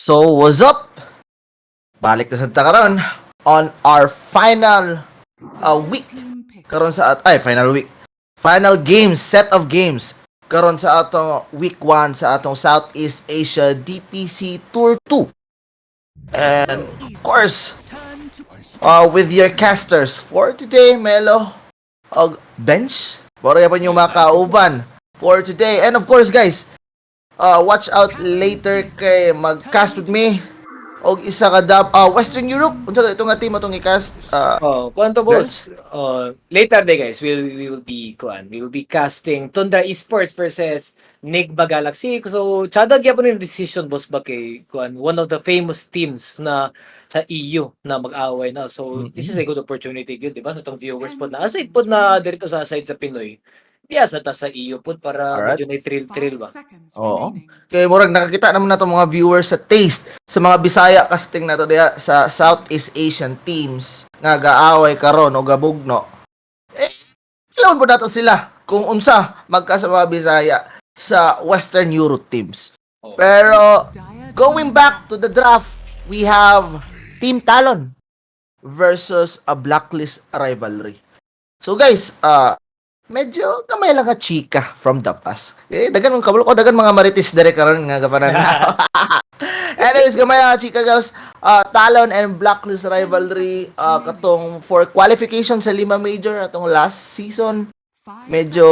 So, what's up? Balik na sa karon on our final week. Karon sa final week. Final games, set of games. Karon sa atong week 1 sa atong Southeast Asia DPC Tour 2. And of course, with your casters for today, Melo, bench. Bora pa yung makauban for today. And of course, guys, watch out later kay mag-cast with me og isa ka Western Europe unsa itong nga team atong i-cast Kuanto guys? boss, later day guys, we will be casting Tundra Esports versus Nigba Galaxy. So, tsada gyapon yung decision boss ba kay one of the famous teams na sa EU na mag-away na. So, this is a good opportunity gyud, di ba? Sa tong viewers pod na aside pod na dito sa side sa Pinoy. Diya sa ta sa EU pod para Alright. medyo na thrill ba. Oo. Kay murag nakakita naman nato mga viewers sa taste sa mga Bisaya casting nato diya sa Southeast Asian teams nga gaaway karon o gabugno. Ilawon po nato sila kung unsa magka sa mga Bisaya sa Western Europe teams. Oh. Pero going back to the draft, we have Team Talon versus a Blacklist rivalry. So guys, medyo kamay lang ka chika from the past. Dagan mong kabalo ko, dagan mga maritis dire karon nga gapanan na. Anyways, kamay lang ka chika guys. Talon and Blacklist rivalry katong for qualification sa 5 major atong last season. Medyo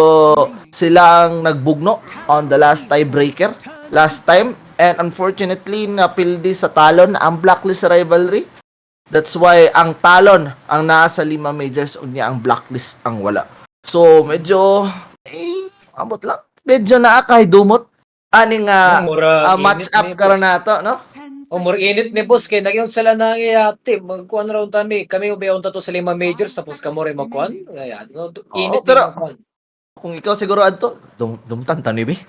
silang nagbugno on the last tiebreaker last time, and unfortunately napildi sa Talon ang Blacklist rivalry. That's why ang Talon ang nasa 5 majors ug niya ang Blacklist ang wala. So medyo abot lang. Medyo naakay dumot aning match up karon nato, no? More init ni boss kay nagyon sila na team magkuan raw kami ubayon to sa 5 majors tapos kamo rin magkuan ngaya init pero magkuan. Kung ikaw siguro adto dumtan tani be.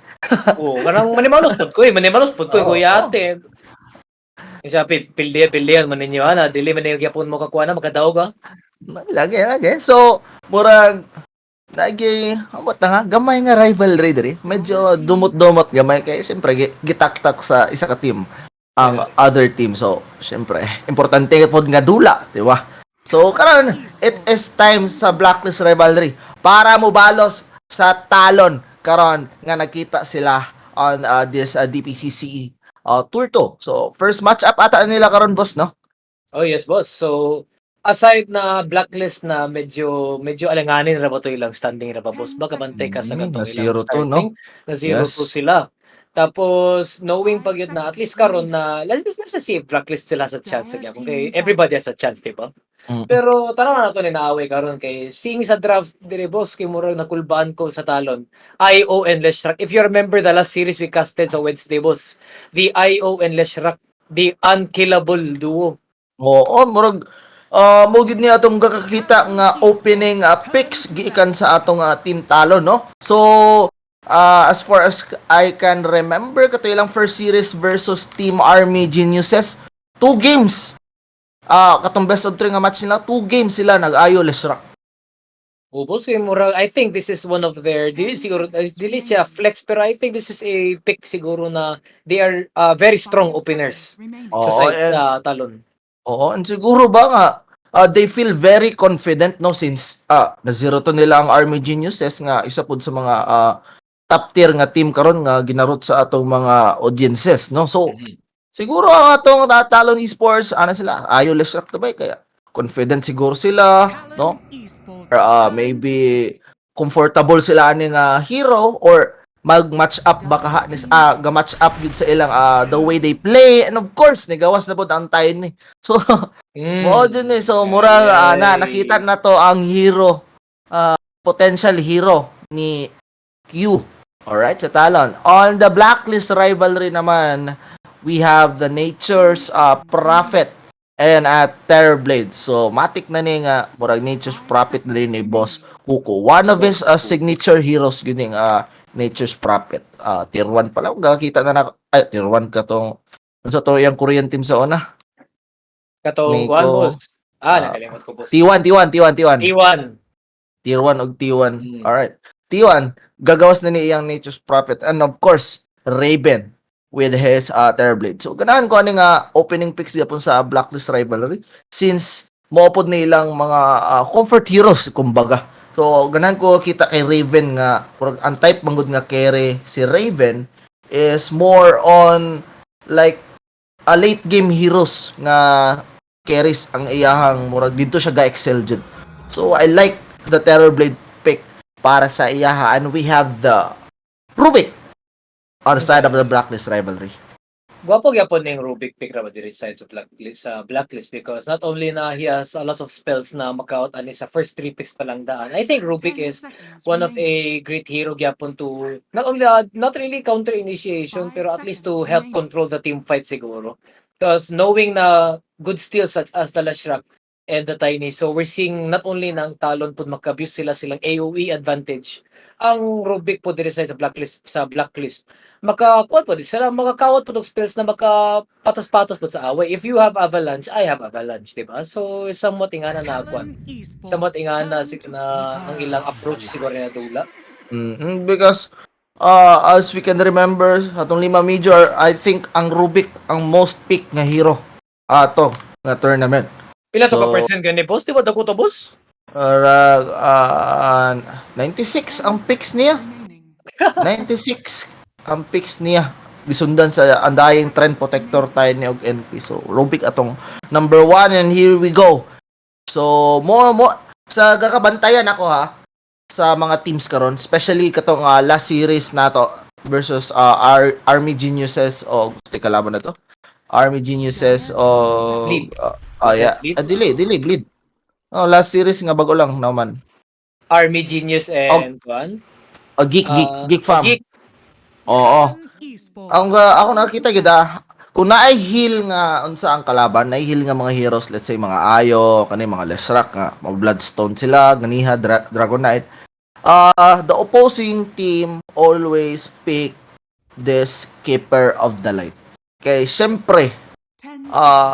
Kanang manimalos pod ko kuya ate. Isa pildihan man ninyo ana dili man gyapon mo kakuan na makadaog ka. Lagi. So murag lagi amot na nga gamay nga rivalry diri. Medyo dumot-dumot gamay kay siyempre gitaktak sa isa ka team ang other team. So siyempre importante pod nga dula, di ba? So karon it is time sa Blacklist rivalry para mo balos sa Talon karon nga nakita sila on this DPCC Tour 2. So first match up ata nila karon boss, no? Oh yes boss. So aside na Blacklist na medyo alanganin ra ba to ilang standing ra ba boss? Baka bantay ka sa katong ilang 0-2, starting. no? Na 0-2 sila. Tapos knowing pag yun na at least karon na let's see Blacklist sila sa chance again. Okay, everybody has a chance, di ba? Pero tanaw na nato ni naaway karon kay seeing sa draft dire boss kay murag nakulbaan ko sa Talon. IO and Leshrak. If you remember the last series we casted sa Wednesday boss, the IO and Leshrak, the unkillable duo. Oo, murag mo gid ni atong kakakita nga opening picks giikan sa atong Team Talon, no? So as far as I can remember, kato ilang first series versus Team Army Geniuses, 2 games. Katong best of 3 nga match nila, 2 games sila nag-ayo Leshrak. Boss, mura, I think this is one of their dili siya flex pero I think this is a pick siguro na they are very strong openers sa side sa Talon. Oo, and siguro ba nga they feel very confident, no, since na 0-2 nila ang Army Geniuses nga isa pud sa mga top tier nga team karon nga ginarot sa atong mga audiences, no? So siguro ang atong Talon Esports ana sila ayo Leshrak to ba kaya confident siguro sila, no? Maybe comfortable sila ani nga hero or mag-match up baka ga-match up gid sa ilang the way they play, and of course nigawas na pud ang tayo ni. So mo din ni so mura nakita na to ang hero potential hero ni Q. Alright, sa Talon. On the Blacklist rivalry naman, we have the Nature's Prophet and Terrorblade. So matik na ni nga murag Nature's Prophet na rin ni Boss Kuko. One of his signature heroes yun Nature's Prophet. Tier 1 pala. Kakita na tier 1 ka tong unsa to yung Korean team sa una? Katong kuan boss. Nakalimot ko boss. T1. Tier 1 og T1. Alright. T1 gagawas na ni iyang Nature's Prophet, and of course Raven. with his Terrorblade. So ganahan ko ani nga opening picks gyapon sa Blacklist rivalry since moapod na ilang mga comfort heroes kumbaga. So ganahan ko kita kay Raven nga murag ang type manggod nga carry si Raven is more on like a late game heroes nga carries ang iyahang murag dito siya ga-excel jud. So I like the Terrorblade pick para sa iyaha and we have the Rubik on the side of the Blacklist rivalry. Gwapo gyapon ning Rubik pick ra ba diri side sa Blacklist because not only na he has a lot of spells na maka-out ani sa first 3 picks pa lang daan. I think Rubik is one of a great hero gyapon to not only not really counter initiation pero at least to help control the team fight siguro. Because knowing na good steals such as the Lashrak and the Tiny, so we're seeing not only nang Talon pud makabuse silang AoE advantage. Ang Rubik po diri sa Blacklist makakuan po sila makakawat po og spells na makapatas-patas po sa away. If you have Avalanche, I have Avalanche, di ba? So somewhat ingana na kuan. Somewhat ingana na ang ilang approach siguro na dula. Because as we can remember atong 5 major, I think ang Rubik ang most pick nga hero ato nga tournament. Pila to So, ka percent gani boss? Di ba dako to boss? 96 ang picks niya. 96 ang picks niya. Gisundan sa andayeng trend protector tayo ni og NP. So, Rubik atong number 1 and here we go. So, mo sa gakabantayan ako ha sa mga teams karon, especially katong last series nato versus Army Geniuses o gusto kalaban na to. Army Geniuses o Bleed. yeah. Bleed? Dili bleed. Oh, last series nga bago lang naman. Army Genius and kuan? Geek Fam. Geek. Oo. Ako nakita gid kung naay heal nga unsa ang kalaban, naay heal nga mga heroes, let's say mga Ayo, kani mga Leshrac nga, mga Bloodstone sila, ganiha Dragon Knight. The opposing team always pick this Keeper of the Light. Kay syempre,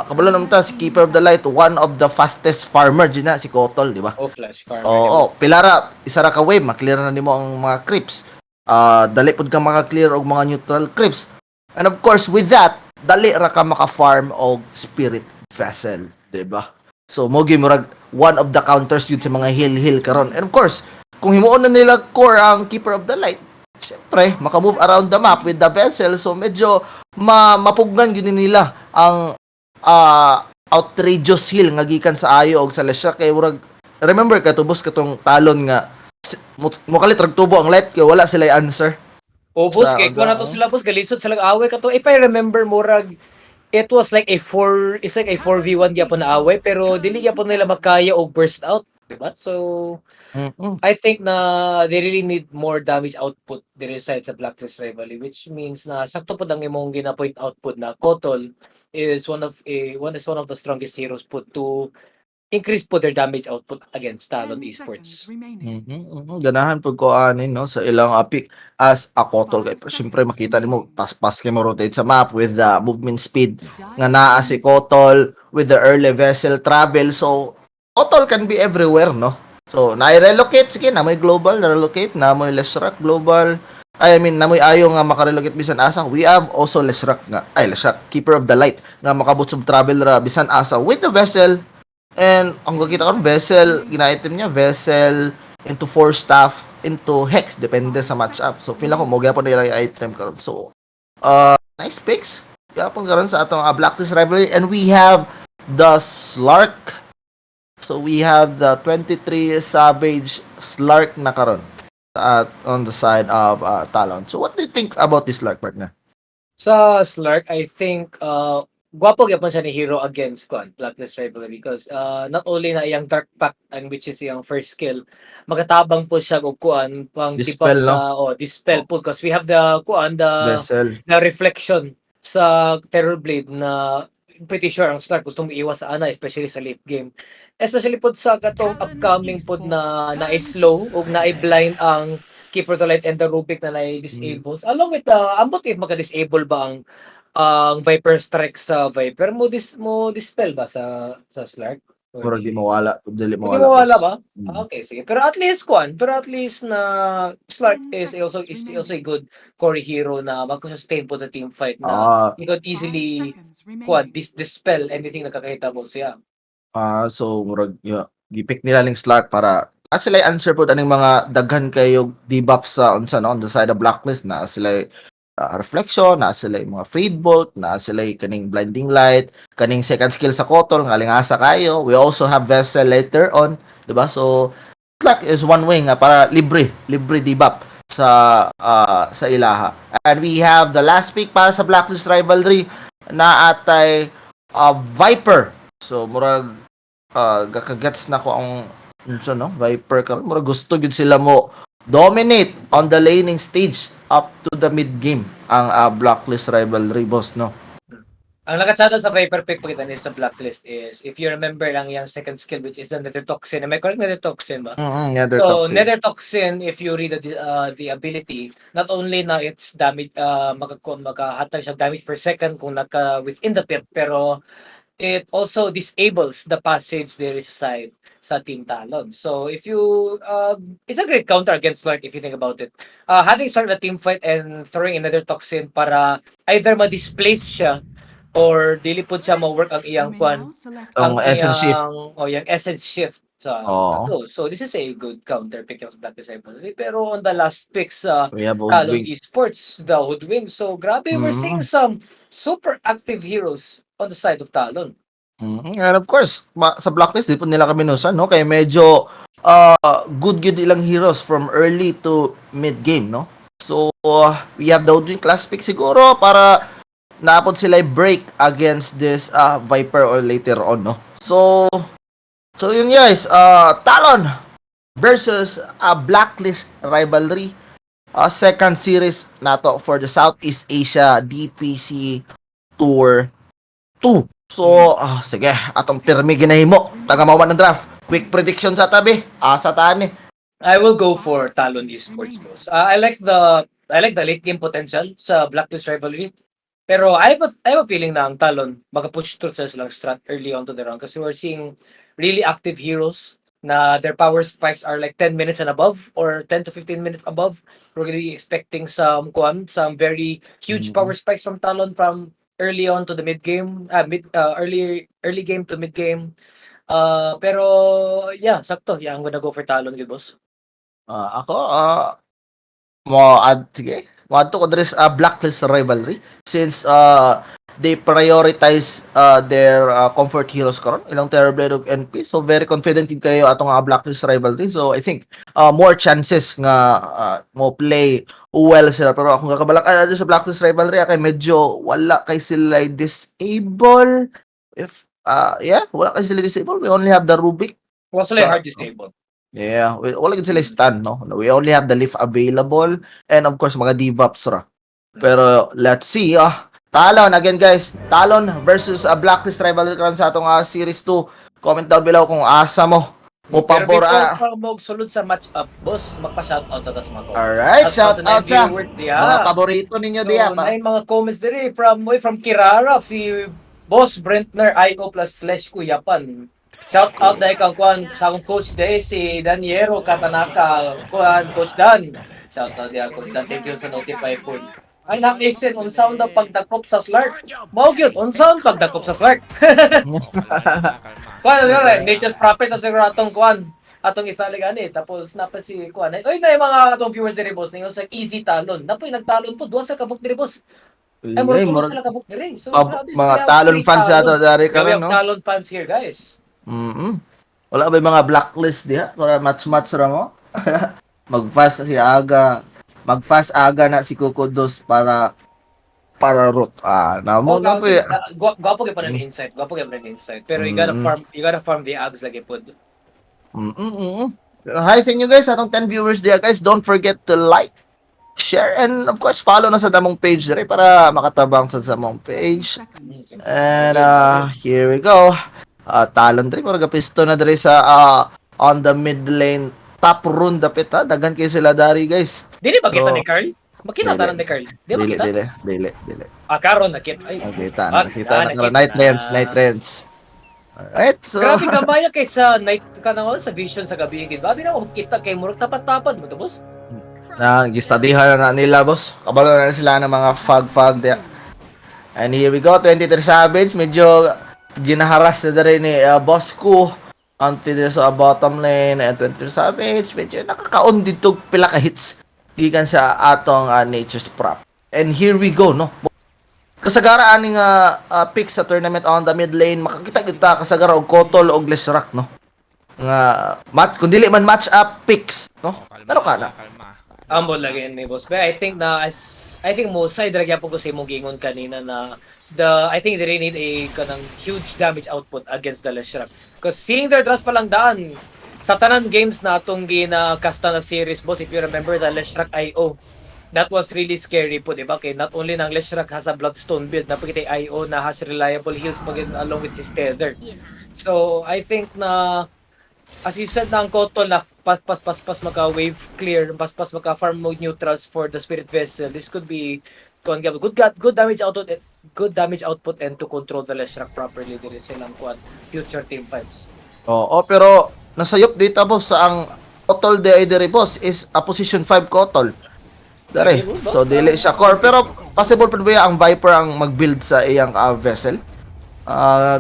kabalo naman ta si Keeper of the Light, one of the fastest farmer din na si Kotol, di ba? Oh, Flash Farmer. Oo, pilara, isa ra ka wave, maklear na nimo ang mga creeps. Dali pud ka maka-clear og mga neutral creeps. And of course, with that, dali ra ka maka-farm og Spirit Vessel, di ba? So mo murag one of the counters yun sa mga heal karon. And of course, kung himuon na nila core ang Keeper of the Light, syempre, maka-move around the map with the vessel, so medyo mapugnan yun nila ang outrageous heal nga gikan sa Ayo og sa Leshrac kay murag remember ka tubos katong Talon nga mukalit rag tubo ang life kay wala sila answer. Oh, boss, kay kuan na to sila boss, galisod sila away kato. If I remember murag it was like a 4v1 gyapon na away pero dili gyapon nila makaya og burst out, di ba? So I think na they really need more damage output diri side sa Blacklist rivalry, which means na sakto pud ang imong gina-point output na Kotol is one of the strongest heroes put to increase po their damage output against Talon Esports. Ganahan pud ko anin no sa ilang pick as a Kotol kay syempre makita nimo pas kay mo rotate sa map with the movement speed nga naa si Kotol with the early vessel travel, so Kotol can be everywhere no. So na-relocate sige na may global na-relocate na may Leshrac global. I mean na may Ayo nga maka-relocate bisan asa. We have also Leshrac Keeper of the Light nga makabot sub travel ra bisan asa with the vessel. And ang kakita ko vessel, gina-item niya vessel into 4 staff into hex depende sa matchup. So pila ko mo gyapon nila yung item karon. So nice picks. Gyapon karon sa atong Blacklist rivalry and we have the Slark. So we have the 23 Savage Slark na karon on the side of Talon. So what do you think about this Slark partner? Sa Slark, I think gwapo gyapon siya ni hero against Blacklist rivalry because not only na iyang Dark Pact and which is iyang first skill, magatabang po siya og kuan pang Dispel, sa dispel po because we have the Vessel. the reflection sa Terrorblade na pretty sure ang Slark gustong iiwas sa ana especially sa late game. Especially po sa katong upcoming po na slow o na-blind ang Keeper of the Light and the Rubik na na-disable. Along with ambot if maka-disable ba ang Viper Strike sa Viper mo dispel ba sa Slark? Murag di mawala, dili Hindi mawala mawala boss. ba? Okay, sige. Pero at least na Slark is also a good core hero na magsusustain po sa team fight na Ah, he could easily dispel anything na kakahita mo siya. so murag gipick nila ning slot para sila answer po aning mga daghan kayo debuff sa unsa no on the side of blacklist na sila reflection, na sila mga fade bolt, na sila kaning blinding light, kaning second skill sa kotol nga lingasa kayo. We also have vessel later on, 'di ba? So Slack is one way nga para libre debuff sa ilaha. And we have the last pick para sa Blacklist Rivalry na atay Viper. So murag gakagets na ko ang unsa no Viper karon murag gusto gyud sila mo dominate on the laning stage up to the mid game ang Blacklist Rivalry boss no. Ang nakatsada sa Viper pick po kita ni sa Blacklist is, if you remember lang yung second skill which is the Nether Toxin. Am I correct? Nether Toxin ba? Nether So, Toxin. Nether Toxin, if you read the ability, not only na it's damage, makahatag siya damage per second kung within the pit, pero it also disables the passives there is side sa Team Talon. So, if you, it's a great counter against Slark if you think about it. Having started a team fight and throwing another toxin para either ma-displace siya or dili pod siya mo-work ang iyang kwan, ang Essence shift. yung essence shift sa Oo. So this is a good counter pick of Black Disciple. Pero on the last picks We have Talon Hoodwink. Esports, the Hoodwink. So grabe, we're seeing some super active heroes on the side of Talon. And of course, sa Blacklist di po nila kami nusan no kay medyo good ilang heroes from early to mid game no. So we have the Hoodwink class pick siguro para naapod sila break against this Viper or later on no. So yun guys, Talon versus Blacklist Rivalry, second series nato for the Southeast Asia DPC Tour 2. So sige, atong pirmi ginahimo taga mawa ng draft. Quick prediction sa tabi, asa tani. I will go for Talon Esports, boss. I like the late game potential sa Blacklist Rivalry. Pero I have a feeling na ang Talon maka-push through sa silang strat early on to the round kasi we're seeing really active heroes na their power spikes are like 10 minutes and above or 10 to 15 minutes above. We're going to be expecting some very huge power spikes from Talon from early on to the mid game, early game to mid game. Pero yeah, sakto. Yeah, I'm gonna go for Talon, good boss. Ako mo sige. Wato ko dres Blacklist Rivalry since they prioritize their comfort heroes karon ilang Terrorblade of NP, so very confident din kayo atong Blacklist Rivalry. So I think more chances nga mo play well sila, pero akong kakabalak sa Blacklist Rivalry kay medyo wala kay sila disable. If wala kay sila disable, we only have the Rubik. Was so, hard disable. Yeah, wala gid sila stun no. We only have the lift available and of course mga debuffs ra. Pero let's see Talon again guys. Talon versus Blacklist Rivalry karon sa atong series 2. Comment down below kung asa mo pabor. Pero before sulod sa match up, boss, magpa-shoutout sa tas mga. Alright, shoutout sa mga paborito ninyo diya pa. May mga comments diri from Kirara, si Boss Brentner IO plus / Kuyapan. Shout out dahil kang kuan sa akong coach dahil si Daniero Katanaka, kuan Coach Dan. Shout out diya Coach Dan, thank you sa notify po. Ay nakisen on sound ang pagdakop sa Slark. Mao gyud on sound pagdakop sa Slark. Kuan Nature's Prophet sa siguro atong kuan atong isali gani tapos napa si kuan. Oy na yung mga atong viewers diri boss ninyo sa Easy Talon. Napoy nagtalon po duha sa kabuk diri boss. Ay mo sila kabuk diri. So mga Talon fans ato dari karon no. Talon fans here guys. Wala ba yung mga blacklist diha para match ra mo? Mag-fast aga na si Kukudos para root. Namo na po. Gwapo gyud pa ng insight. Pero you gotta farm the ags lagi pod. Hi sa inyo guys, atong 10 viewers diha guys. Don't forget to like, share, and of course follow na sa damong page dire para makatabang sa damong page. And here we go. Talon diri murag pisto na diri sa on the mid lane top rune dapit daghan kay sila dari guys. Dili ba kita ni Carl? Makita ta ni Carl. Di ba kita? Dili. Karon nakita. Ay. Nakita na karon night trends. Alright, so Grabe gamaya kay sa night ka na sa vision sa gabi gid. Babi na kita kay murag tapat-tapat mo to boss. na gistadihan na nila boss. Kabalo na sila ng mga fog there. And here we go, 23 Savage, medyo ginaharas na rin ni boss ko until sa bottom lane, and 23 Savage, medyo nakakaon dito pila ka hits gikan sa atong Nature's Prop. And here we go, no? Kasagara aning pick sa tournament on the mid lane, makakita kita kasagara og Kotol og Leshrac, no? Nga match, kung dili man match up picks, no? Pero kana. Ambol lagi ni boss. But I think mo side ra gyapon ko sa imong gingon kanina na I think they really need a kanang huge damage output against the Leshrac. Because seeing their trust palang daan sa tanan games na atong ginakasta na series boss, if you remember the Leshrac IO, that was really scary po, di ba? Kay not only nang Leshrac has a Bloodstone build, napakita IO na has reliable heals along with his tether. So I think na as you said na ang Kotol na pas maka-wave clear, pas maka-farm mode neutrals for the Spirit Vessel, this could be good damage output and to control the Leshrac properly diri silang future team fights. Oo, pero nasayop dito boss sa ang Kotol de Aidere boss is a position 5 Kotol. Dere. So dili siya core, pero possible pa ba ang Viper ang mag-build sa iyang vessel?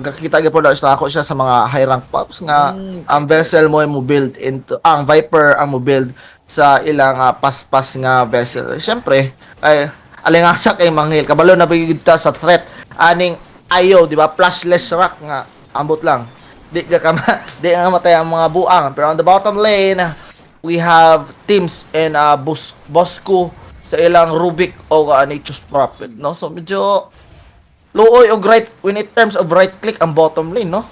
Kakita gyud po na ako siya sa mga high rank pops nga ang vessel mo build into ang Viper ang mo build sa ilang paspas nga vessel. Syempre ay alingasa kay manghil kabalo na bigid ta sa threat aning ayo, di ba? Flashless rock nga ambot lang. Di ka di nga matay ang mga buang, pero on the bottom lane we have teams and Bosco sa ilang Rubik o Nature's Prophet, no? So medyo luoy og right when it terms of right click ang bottom lane, no?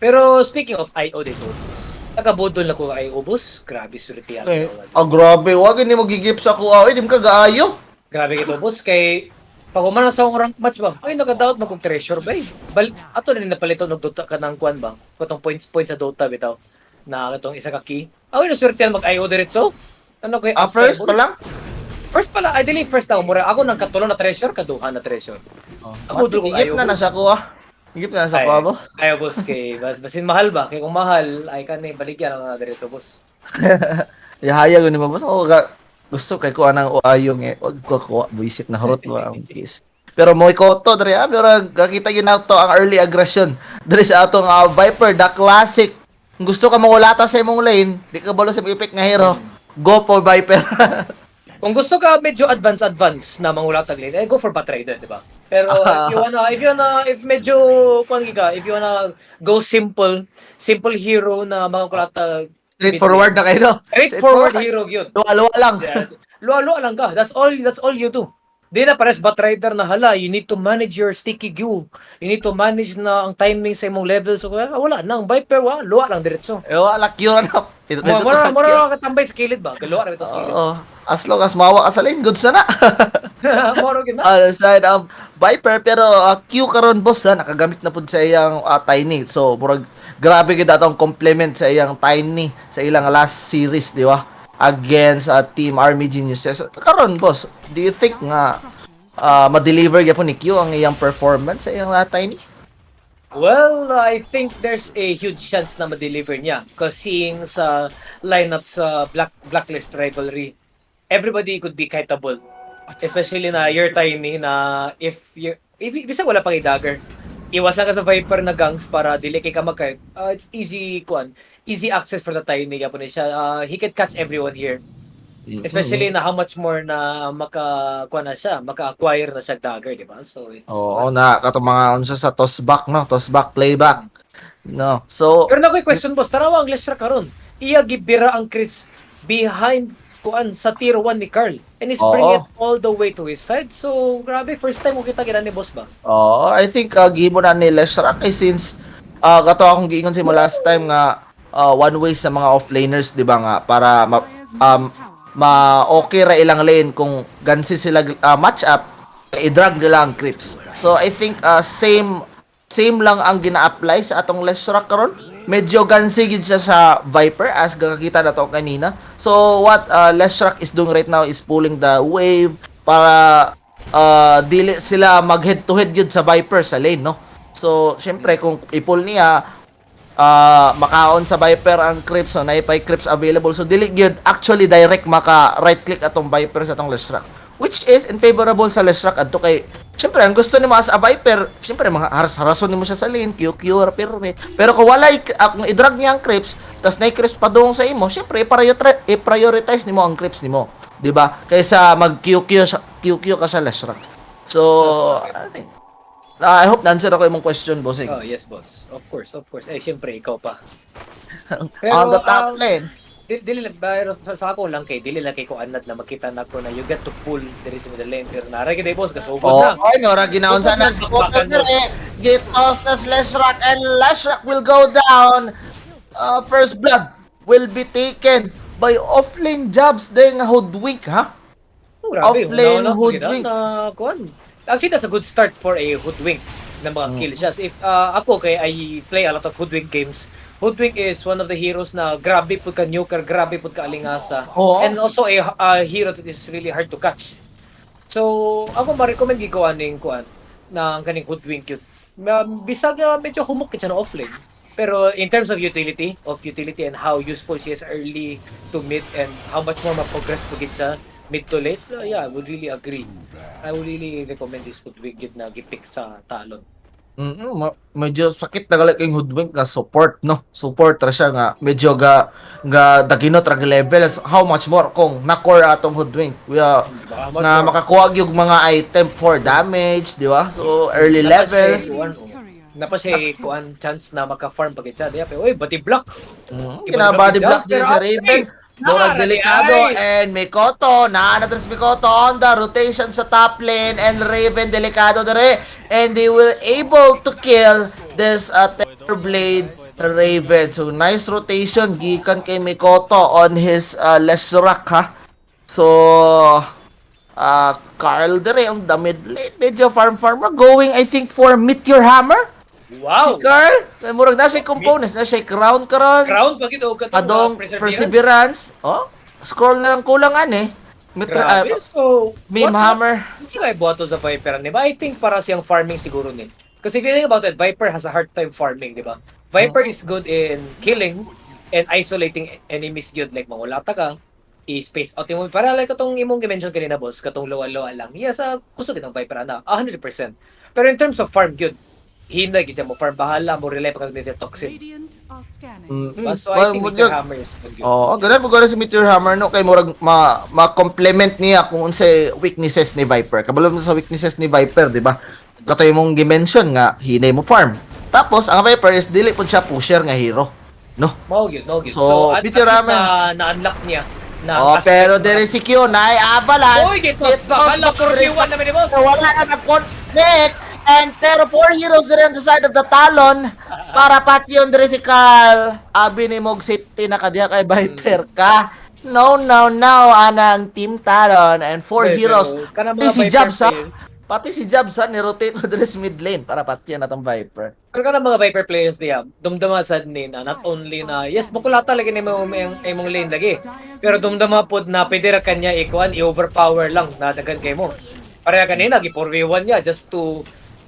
Pero speaking of IO dito, boss, nagabudol na ko kay IO, boss. Grabe sulit yan. Okay. Grabe, wag ni mo gigip sa kuha. Di mo ka gaayo. Grabe kito, boss. Kay pag umana sa akong rank match ba, ay nagadaot magkong treasure ba eh. Ato na napalito ng Dota ka ng kwan ba? Katong points sa Dota bitaw. Na katong isa ka key. Ay, naswerte yan mag-IO diretso. Ano kay First pa lang? First pala, I believe first ako. Mura ako ng katulong na treasure, kaduha na treasure. Abudol ko Gigip na nasa kuha. Gigip na nasa kuha, boss. Ayaw, boss. Kay, basin mahal ba? Kaya kung mahal, ay ka na baligyan ang diretso, boss. Yahaya ko ni mo, boss. Gusto kay kuha ng uayong wag ko kuha. Buisit na horot mo ang case. Pero mo ikoto dre pero kakita yun na to ang early aggression dre sa atong Viper, the classic. Kung gusto ka mangulata sa imong lane, di ka balo sa epic nga hero. Go for Viper. Kung gusto ka medyo advance na mangulatag lane, go for Batrider, di ba? Pero if medyo if you wanna go simple hero na mangulatag Straightforward na kayo, no? Straightforward hero yun. Luwa-luwa lang. Yeah. Luwa-luwa lang ka. That's all you do. Di na pares Batrider na hala, you need to manage your sticky Q. You need to manage na ang timing sa imong level. So wala na, ang Viper luwa lang diretso. Wala cure na. Mura katambay sa kilid ba? Galuwa ra ito sa kilid. As long as mawa ka sa lane, good sana. Moro gid na. Side of Viper, pero Q karon boss nakagamit na pud sa iyang Tiny. So murag grabe gid atong compliment sa iyang Tiny sa ilang last series, di ba? Against Team Army Geniuses. Karon boss, do you think nga ma-deliver gyapon ni Q ang iyang performance sa iyang Tiny? Well, I think there's a huge chance na ma-deliver niya. Because seeing sa lineup sa Blacklist rivalry, everybody could be kiteable. Especially na you're Tiny na if bisa wala pang dagger, iwas lang ka sa Viper na gangs para dili kay ka mag-kite. It's easy access for the Tiny yapon siya. He can catch everyone here. Especially na how much more na maka-acquire na siya dagger, di ba? So it's na katong mga unsa sa tossback, no? Tossback playback. No. So pero na ko'y question, boss. Tarawa ang Leshrac karon. Iya gibira ang Chris behind sa tier 1 ni Carl. And he's bringing it all the way to his side. So, grabe, first time mo kita gina ni boss ba? I think gimo na ni Leshrac since kato akong giingon sa mo last time nga one way sa mga offlaners, di ba nga, para okay ra ilang lane kung gansi sila match up, i-drag nila ang creeps. So I think same lang ang gina-apply sa atong Leshrac karon. Medyo gansi gid siya sa Viper as gakakita na to kanina. So what Leshrac is doing right now is pulling the wave para dili sila mag head to head yun sa Viper sa lane, no? So, syempre, kung ipul niya, makaon sa Viper ang Crips, so naipay Crips available. So, dili gyud actually direct maka right-click atong Viper sa atong Leshrac. Which is unfavorable sa Leshrac adto kay syempre, ang gusto nimo as a Viper, syempre, mga harason nimo siya sa lane, QQ, pero kung wala, kung i-drag niya ang Crips, tas na-Crips padung sa imo, syempre, i-prioritize nimo ang Crips nimo. 'Di ba? Kaysa QQ ka sa Leshrac. So, I think I hope na-answer ako imong question, bossing. Oh, yes, boss. Of course, of course. Eh, syempre, ikaw pa. On the top lane. Dili lang, pero sa ako lang dili lang kay ko anad na makita na ko na you get to pull diri sa middle lane. Pero nara gid boss, kasugod Oh, na. ay, nora ginaon sa nas. Gitos nas Leshrac and Leshrac will go down. First blood will be taken by offlane Jabs day nga hoodwink, ha? Oh, grabe, Offlane una-una ko hoodwink. gid na kuan. Actually, that's a good start for a hoodwink na mga kills. Just if ako kay I play a lot of hoodwink games. Hoodwink is one of the heroes na grabe pud ka nuker, grabe pud ka alingasa. Oo. And also a hero that is really hard to catch. So, ako ma-recommend giko aning kuan na ang kaning hoodwink yun. Bisag medyo humok siya na offlane. Pero in terms of utility and how useful she is early to mid and how much more ma-progress po siya mid to late, yeah, I would really agree. I would really recommend this hoodwink gid na gipick sa talon. Medyo sakit na gali kayong hoodwink nga support, no? Support ra siya nga medyo ga daginot ra level. How much more kung na-core atong hoodwink. Na makakuha gyud mga item for damage, di ba? So early levels. Napa siya kuan chance na maka-farm pag siya. Diya, oy, body block. Kinabody block din si Raven. Dorag delikado and Mikoto, naanatres Mikoto on the rotation sa top lane and Raven delikado dere and they will able to kill this Terrorblade Raven. So nice rotation gikan kay Mikoto on his Leshrac, ha. So Carl dere on the mid lane, medyo farm going I think for Meteor Hammer. Wow. Si Carl, murag na siya components, na siya crown karon. Crown pag ito katong Adong perseverance. Oh, scroll na lang kulang ani. Grabe. So, Meme Hammer. Hindi ka iboto sa Viper, di ba? I think para siyang farming siguro ni. Kasi if you think about it, Viper has a hard time farming, di ba? Viper is good in killing and isolating enemies yun. Like, mangulata ka, i-space out mo. Para like katong imong gi-mention kanina, boss, katong lowa-lowa lang. Yes, gusto din ng Viper, 100%. Pero in terms of farm yun, hinay gid mo farm bahala mo rely pag nito toxin. So I think Meteor Hammer is good. Ganun mo si Meteor Hammer no kay murag ma-complement niya kung unsay weaknesses ni Viper. Kabalo mo sa weaknesses ni Viper, di ba? Katoy mong gi-mention nga hinay mo farm. Tapos ang Viper is dili pud siya pusher nga hero, no? Mao gyud. So Meteor Hammer na-unlock niya pero there is si Q na avalanche. Oy, gitos bakala 41 naman ni boss. Wala na nag-connect. And pero 4 heroes rin on the side of the talon para pati yun rin si Carl. Abi ni Mog safety na kadiya kay Viper ka. No, anang team talon and 4 heroes. Pati si Jabs, pati si Jabs ni-rotate mo rin sa mid lane para pati yan natang Viper. Pero kana mga Viper players diya, dumdama sad ni na not only na yes makulata lagi ni imong lane lagi. Pero dumdama pod na pwede ra kanya ikuan i-overpower lang na daghan kay mo. Pareha kanina gi 4v1 niya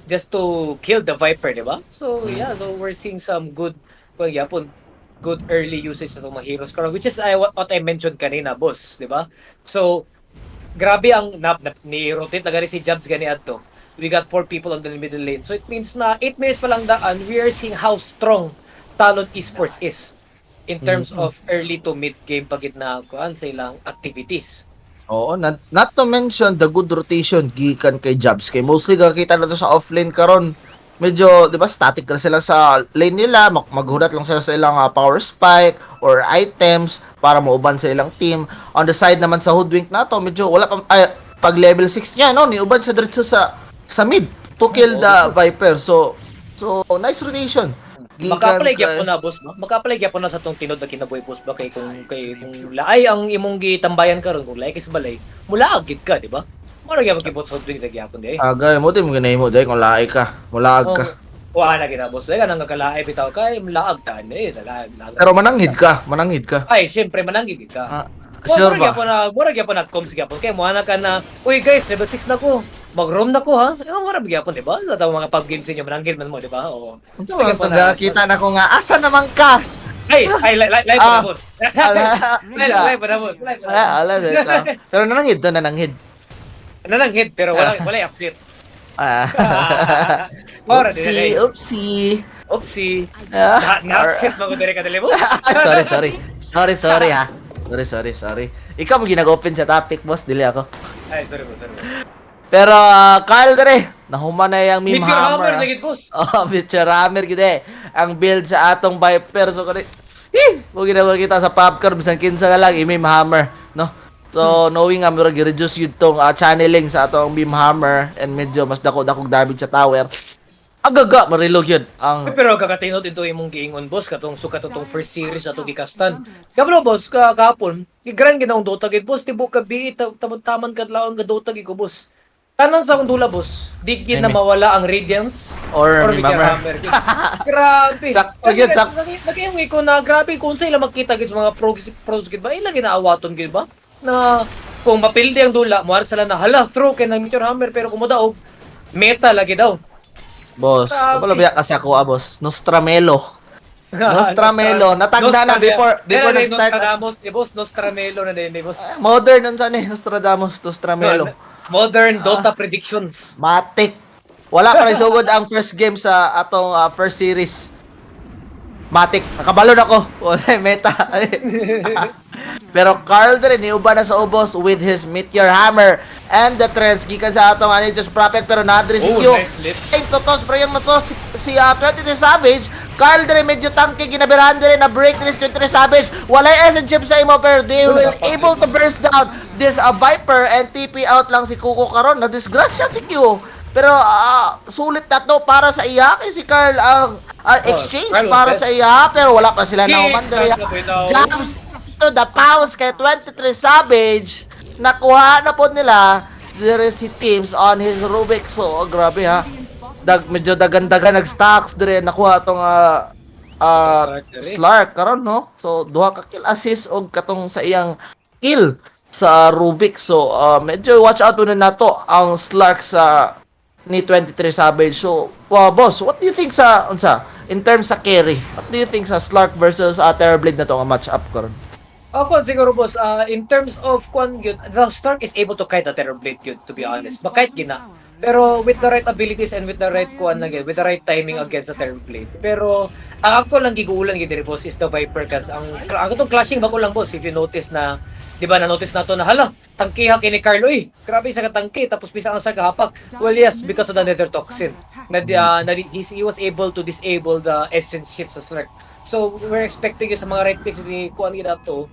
just to kill the Viper, di ba? So, yeah, so we're seeing some good early usage na itong mga heroes karon, which is what I mentioned kanina, boss, di ba? So, grabe ang ni-rotate na gani si Jabs gani ato. We got 4 people on the middle lane. So, it means na 8 minutes pa lang daan, we are seeing how strong Talon Esports is in terms of early to mid game pagit na kuan sa ilang activities. Oo, not to mention the good rotation gikan kay Jabs. Kay mostly kakita na to sa offlane karon. Medyo, 'di ba, static na sila sa lane nila, maghudat lang sila sa ilang power spike or items para mauban sa ilang team. On the side naman sa hoodwink nato, medyo wala pa pag level 6 niya, no, niuban sa diretso sa mid to kill the Viper. So nice rotation. Makaplay gyapon na boss ba? Makaplay gyapon na sa tong tinod na kinabuhi boss ba kay kung laay ang imong gitambayan karon kung laay kay sa balay, mula agit ka, di ba? Mura gyapon kibot sa tuig na gyapon di. Agay mo din mo ginahimo dai kung laay ka, mulaag ka. Wa na gina boss, lay kanang kalaay bitaw kay mulaag ta ni, laag. Pero mananghid ka. Ay, syempre mananghid ka. Sure ba? Mura gyapon na comms gyapon kay mo ka na, uy guys, level 6 na ko. Mag-roam na ko ha. Mura gyapon, di ba? Sa tawong mga pub games ninyo mananggil man mo, di ba? Oo. Unsa man kita na ko nga asa naman ka? Ay, live pa na boss. Ala. Live pa na boss. Live pa na. Ala dito. Pero nananghid. Nananghid pero wala update. Mora din. Oopsie. Oopsie. Ah, Na-accept mo ko dire ka dili boss. Sorry ha. Sorry. Ikaw mo ginag-open sa topic, boss. Dili ako. Ay, sorry boss. Pero, Carl, dere. Nahuman na yung meme Meteor hammer hammer. lagi boss. Oh, Meteor hammer, gede. Ang build sa atong Viper. So, kani, huwag ginagawa kita sa popcorn. Bisan kinsa na lang, i-meme hammer. No? So, knowing nga, mura gi-reduce yun tong channeling sa atong meme hammer. And medyo mas dako-dakog damage sa tower. Agaga, marilog yun. Ang Pero kakatinod ito imong giingon boss katong sukat atong first series ato gikastan. Kabalo boss kahapon, gigran ginaong Dota gid boss tibo ka bi taman kadlawon nga Dota gid ko boss. Tanan sa akong dula boss, di gid na mawala ang Radiance or Meteor Meteor Hammer. Grabe. Sakto yun, sakto. Naging ko na grabe kung sa ila makita gid sa mga pros gid ba ila ginaawaton gid ba na kung mapildi ang dula mo sila na hala throw kay ng Meteor Hammer pero kung modaog meta lagi daw. boss, Grabe. wala biya kasi ako, boss. Nostramelo. Nostramelo. Natagda na before nag-start. Nostradamus, boss, Nostramelo na din, boss. Modern nun saan Nostradamus, Nostramelo. Modern Dota predictions. Matik. Wala pa rin sugod ang first game sa atong first series. Matik. Nakabalon ako. Wala meta. Pero Carl rin, niuba na sa ubos with his Meteor Hammer and the trends. Gikan sa atong Just Prophet pero nadri si Q. Nice lift. Ay, totos, pero yung nato si 23 Savage. Carl rin medyo tanky, ginabirahan rin na break this 23 Savage. Walay essence chip sa imo pero they will able to burst down this Viper and TP out lang si Kuko karon. Na disgrasya si Q. Pero sulit na to para sa iya kay si Carl ang exchange Carl para was sa iya pero wala pa sila na umandari. Bitaw. Jumps to the pounds kay 23 Savage. Nakuha na po nila dire si Teams on his Rubik. So, grabe ha. Medyo dagan-dagan nag-stacks dire nakuha tong Slark karon no. So, duha ka kill assist og katong sa iyang kill sa Rubik. So, medyo watch out na nato ang Slark sa ni 23 Savage. So, boss, what do you think sa in terms sa carry? What do you think sa Slark versus Terrorblade na to nga match up karon? Ako siguro boss, in terms of kwan yun, the Stark is able to kite the Terrorblade yun, to be honest. Makite gina. Pero with the right abilities and with the right kwan again, with the right timing against the Terrorblade. Pero ang ako lang giguulan gid boss is the Viper kasi ang itong clashing bako lang boss if you notice na, di ba na-notice nato na hala, tangkiha kini Carlo grabe sa katangki tapos bisa ang sa kahapak. Well yes, because of the Nether Toxin. He was able to disable the essence shift sa Slark. So we're expecting yung sa mga right picks ni kuan gid ato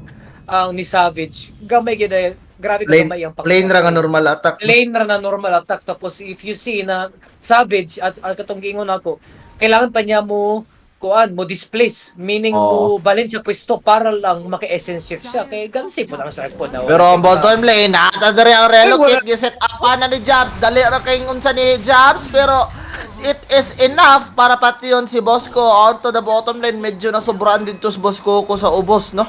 ang ni Savage gamay gid grabe ka gamay ang Plain ra nga normal attack. Lane ra na normal attack tapos if you see na Savage at katong giingon ako kailangan pa niya mo kuan mo displace meaning mo balin siya pwesto para lang maki-essence shift siya kay gansi po ang sarap po na Pero ang bottom lane, nakatadari ang relocate, giset up na ni Jobs, dali ra kay unsa ni Jobs, pero it is enough para pati yun si Bosco onto the bottom lane, medyo nasobrahan dito si Bosco ko sa ubos, no?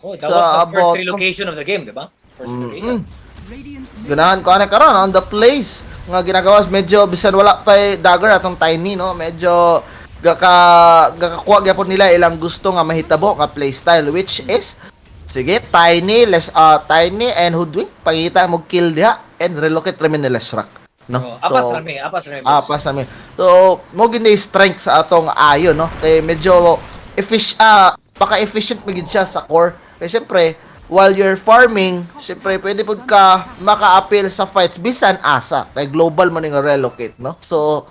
that was the first relocation of the game, di ba? First relocation. Ganahan ko ana karon on the place nga ginagawa medyo bisan wala pa dagger atong Tiny, no? Medyo gakakuha gyapon nila ilang gusto nga mahitabo nga playstyle which is sige Tiny and Hoodwink pangita mo kill diha and relocate ramen nila Shrek, no? Apas rami. So mo gini strength sa atong ayo, no? Kay medyo paka-efficient magid siya sa core. Kay syempre while you're farming, syempre pwede pud ka maka-appeal sa fights bisan asa kay global man nga relocate, no? So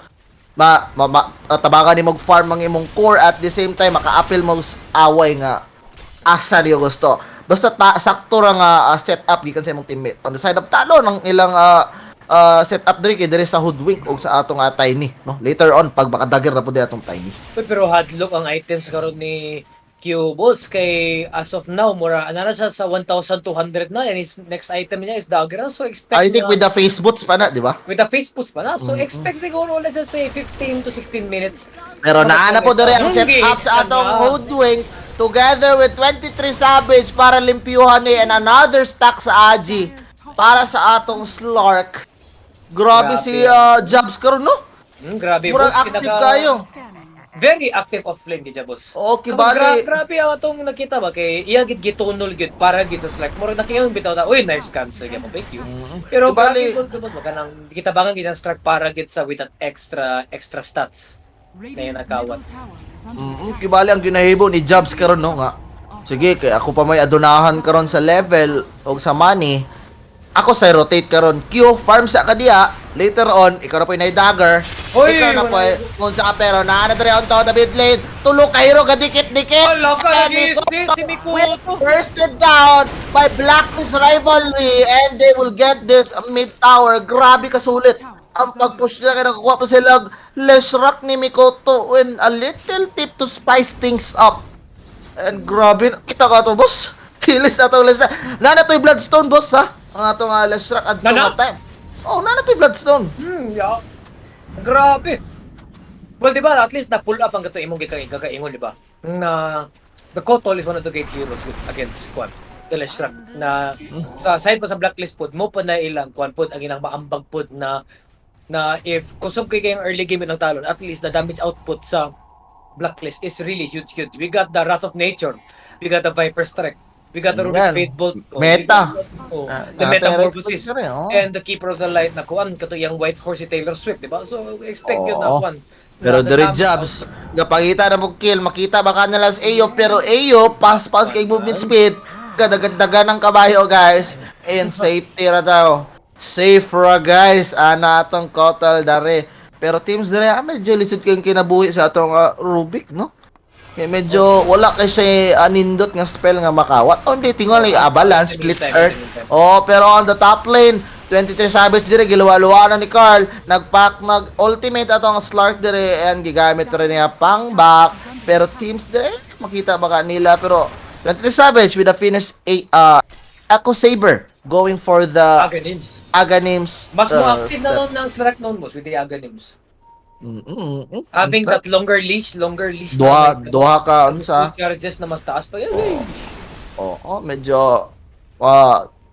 tabagan ni mag-farm ang imong core at the same time maka-appeal mo away nga asa niyo gusto. Basta sakto ra nga setup gikan sa imong teammate. On the side of talo ng ilang setup diri sa Hoodwink o sa atong Tiny, no? Later on pag makadagger na pud atong Tiny. Pero hadlock ang items karon ni Q-Boss kay as of now mura ana siya sa 1,200 na and his next item niya is dagger, so expect I think with the face boots pa na, di ba? with the face boost pa na, so expect siguro let's just say 15 to 16 minutes. Pero naana po diri ang Hungry setup sa ka atong na. Hoodwink together with 23 Savage para limpyuhan ni and another stack sa Aji para sa atong Slark. Grabe si Jabs karon no? Grabe, Murag boss. active kayo. Very active offlane gid boss. Okay, Tapos bali. grabe ang atong nakita ba kay iya gid gitunol gid para gid sa Slack. Murag nakiyang bitaw ta. Uy, nice cancel gyud mo. Thank you. Pero Bali. grabe po boss kanang kita bangan gid ang Slack para gid sa with that extra stats. Na yung nakawat. Kibali ang ginahibo ni Jabs karon no nga. Sige, kay ako pa may adunahan karon sa level o sa money. Ako sa rotate karon. Q farm sa kadiya. Later on, ikaw na po yung dagger. Oy, Ikaw na po wala. kung sa pero na dre on to the mid lane. Tulo ka hero ka dikit-dikit. Wala ka And lagi, Mikoto si Mikoto. will bursted down by Blacklist rivalry and they will get this mid tower. Grabe ka sulit. Ang pag-push niya kaya nakukuha pa sila Leshrac ni Mikoto when a little tip to spice things up. And grabe, kita ka to boss. Kilis na to Leshrac. Nana to yung Bloodstone boss ha. Ang atong Leshrac at Nana? time. Oh, nana to yung Bloodstone. Yeah. Grabe. Well, di ba, at least na-pull up ang gato imong gikaingon, di ba? Na the Kotol is one of the great heroes against Kwan. The Leshrac. Na sa side pa sa Blacklist pod, mo pa na ilang Kwan pod, ang inang maambag pod na if kusog kay kayong early game ng talon, at least the damage output sa Blacklist is really huge. We got the Wrath of Nature. We got the Viper Strike. We got the Yan. Runic Fate Bolt. Meta. The Metamorphosis. Oh. And the Keeper of the Light na kuan kato yung White Horse si Taylor Swift, di ba? So expect yun na Oo. kuan. Pero Na- diri na- Jabs, gapangita na mo kill, makita baka nila sa Ayo, pero Ayo, pas kay movement speed, gadagdagan ng kabayo guys, and safety ra daw. Safe ra guys, ana atong Kotal dare. Pero teams dere, medyo lisod kayong kinabuhi sa atong Rubik, no? Kaya medyo wala kay siya nindot nga spell nga makawat. O hindi, tingol like balance, split earth. Oh, pero on the top lane, 23 Savage dire giluwa-luwa na ni Carl, nag-ultimate atong Slark dire and gigamit rin niya pang back. Pero teams dire makita baka nila pero 23 Savage with a finish Echo Saber going for the Aganims. Aganims. Mas mo active na nun ng Slack noon, boss, with the Aganims. Having that longer leash. Duha ka unsa. Charges na mas taas pa. Oo, medyo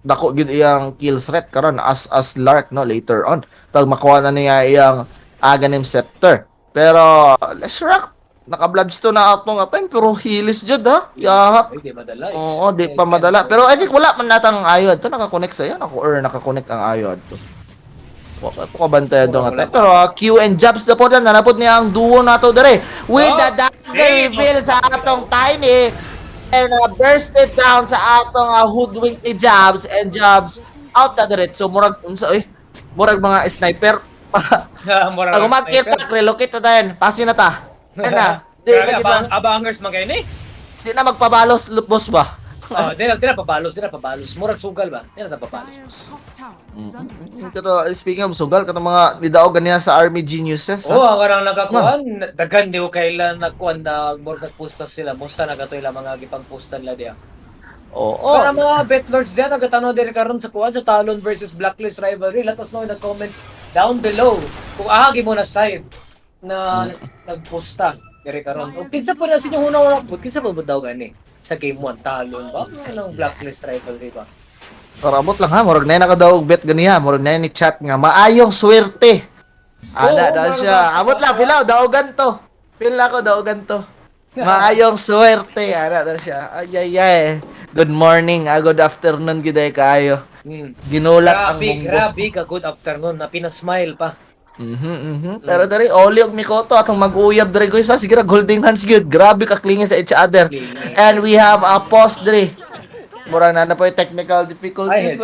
dako gid iyang kill threat karon as Lark no later on pag makuha na niya iyang Aghanim Scepter. Pero Leshrac naka-bloodstone na atong time pero hilis jud ha. Yahak. Hindi madala. Oo, di pa madala. Pero I think wala man natang ayod to naka-connect sa yan ako or naka-connect ang ayod to. Wala ko bantayan to nga time. Pero Q and Jabs na po na napod niya ang duo nato dere with the dagger reveal sa atong Tiny. And bursted down sa atong hoodwink ni Jabs and Jabs out na diretso murag unsa murag mga sniper. Ako mag-kill relocate na din. Pasin na ta. Ano? Di na gid ba? Abangers man kayo ni. Di na magpabalos boss ba? Di na pabalos. Murag sugal ba? Di na pabalos. Kato speaking of sugal kato mga nidaog ganiya sa Army Geniuses. Oo, ang karang nakakuan, daghan di ko kailan nagkuan na more nagpusta sila. Musta na kato ila mga gipang pusta nila diya. Oo. So, para mga betlords diyan nagatanaw diri karon sa kuan sa Talon versus Blacklist rivalry. Let us know in the comments down below kung ahagi mo na side na nagpusta diri karon. O kinsa po na sa inyong una kinsa po ba daw gani sa game 1 Talon ba? Anong Blacklist rivalry ba? Parabot lang ha, murag na nakadaog bet ganiya, murag na ni chat nga maayong swerte. Ada daw siya. Amot lang filaw daogan to. Feel ako daogan to. Maayong swerte, ada daw siya. Ay. Good morning, good afternoon giday kaayo. Ginulat ang munggo. Grabe ka good afternoon na pinasmile pa. Pero dari Oli og Mikoto atong mag-uyab diri guys, sige ra golden hands good. Grabe ka klingin sa each other. And we have a pause diri. Mura na po yung technical difficulties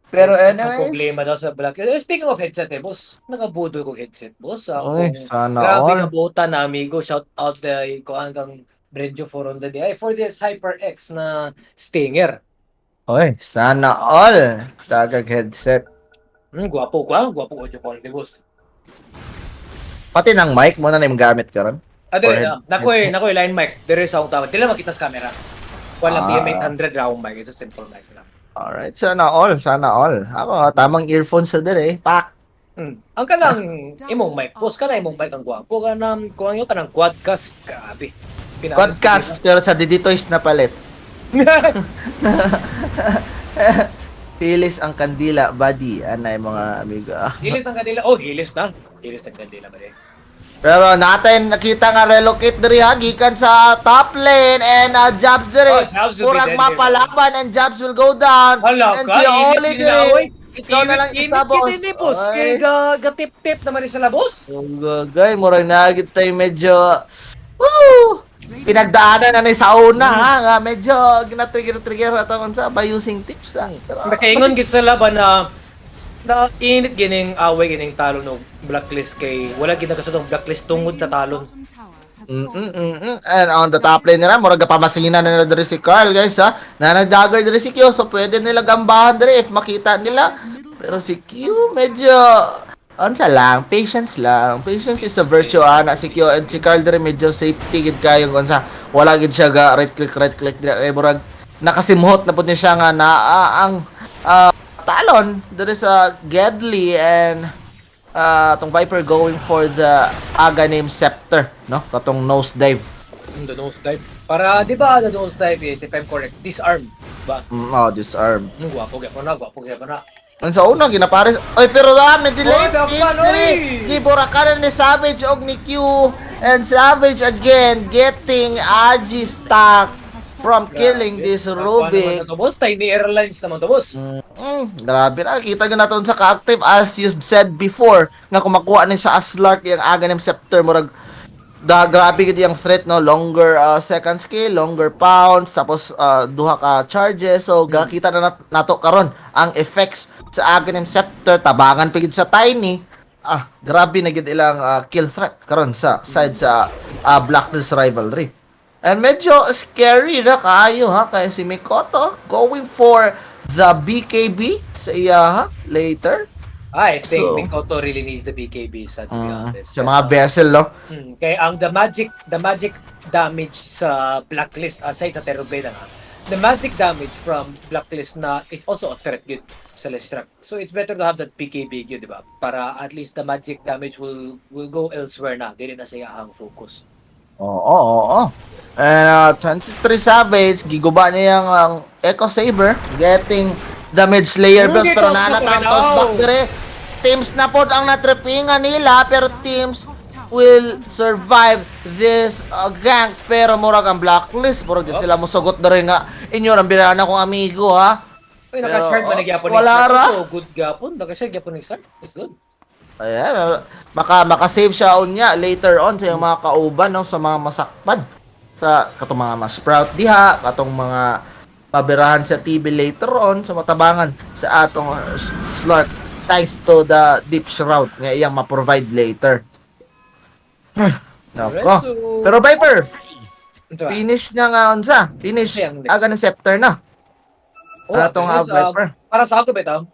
pero Ang anyways. problema daw sa Black. Speaking of headset boss. Nagabudo ko headset, boss. Oy, sana grabe all. ka bota na amigo. Shout out ko hanggang Brenjo for on the day. For this HyperX na Stinger. Oy, sana all. Tagag headset. Gwapo ko yung quality, boss. Pati ng mic mo na yung gamit karon. Adre, nakoy line mic. Dire sa akong tawag. Dila makita sa camera. Walang BM800 round mic. It's a simple mic lang. Alright, sana all. Ako, tamang earphones sa dire. Pak. Ang kanang imong mic, boss ka na imong mic ang gwapo ka na kuang yung kanang quadcast, grabe. Podcast, pero sa Diditoys na palit. Hilis ang kandila, buddy. Anay mga amigo. Hilis ng kanila. Oh, hilis na. Hilis ng kanila ba rin? Pero natin nakita nga relocate diri ha gikan sa top lane and Jobs diri. Oh, Jobs will be Murag dead mapalaban and Jobs will go down. Hala And ka, si init Oli din na, oy. diri. Ikaw na lang isa, boss. Init ni boss. Ay. Kaya gatip-tip naman ni sa labos. Gagay, murag nagit tayo medyo woo! Pinagdaanan na ni sa una ha nga medyo gina-trigger ato sa by using tips ha. Pero, Nakaingon gid sa laban na init gining away gining talo no blacklist kay wala gid nagkasudong blacklist tungod sa talon. And on the top lane nila, murag pamasina na nila diri si Carl, guys, ha. Na nag-dagger diri si Q, so pwede nila gambahan diri if makita nila. Pero si Q, medyo unsa lang, patience lang. Patience is a virtue, ana si Q and si Carl diri medyo safety gid kayo unsa. Wala gid siya ga right click diri murag nakasimuhot na pud niya siya nga na ang talon diri sa Gedli and tong Viper going for the Aghanim Scepter, no? Katong nose dive. The nose dive. Para di ba the nose dive is if I'm correct, disarm ba? Disarm. Gwapo gyapon na. Ang sa una ginapares. Oy, pero dami delay. Oy, dapat, Tips diri. oy! Di burakanan ni Savage og ni Q and Savage again getting Agi stack from killing this Rubik. Boss, Tiny Airlines naman to, boss. Grabe na. Kita nga natin sa ka-active as you've said before nga kumakuha ni sa Aslark yung Aghanim Scepter murag grabe gid yung threat no longer second skill, longer pounds tapos duha ka charges so gakita na nato karon ang effects sa Aghanim Scepter tabangan pigid sa Tiny. Grabe na gid ilang kill threat karon sa side sa Blacklist rivalry. And medyo scary na kayo ha kaya si Mikoto going for the BKB sa iya ha later. I think So, Mikoto really needs the BKB to be honest. sa mga vessel no. Kaya ang the magic damage sa Blacklist aside sa Terrorblade the magic damage from Blacklist na it's also a threat good sa Leshrac. So it's better to have that BKB good, di ba? Para at least the magic damage will go elsewhere na. Dili na siya ang focus. Oo. And 23 Savage, giguba niya ang Echo Saber, getting the mid slayer bells, pero nanatang toss back dire. Teams na po ang natrepingan nila, pero teams will survive this gank. Pero murag ang Blacklist, murag di sila musugot na rin nga. Inyo, ang binana kong amigo, ha? Uy, naka-shard ba nagyapon wala ra. So good gapon. Naka-shard gyapon ni Start. It's good. Ayan, makasave siya unya later on sa mga kauban no, sa mga masakpan sa katong mga ma-sprout diha, katong mga pabirahan sa TV later on sa matabangan sa atong slot thanks to the deep shroud nga iyang ma-provide later. Nako. Pero Viper, finish na nga unsa? Finish Aghanim Scepter na. Atong Viper. Para sa ako bitaw,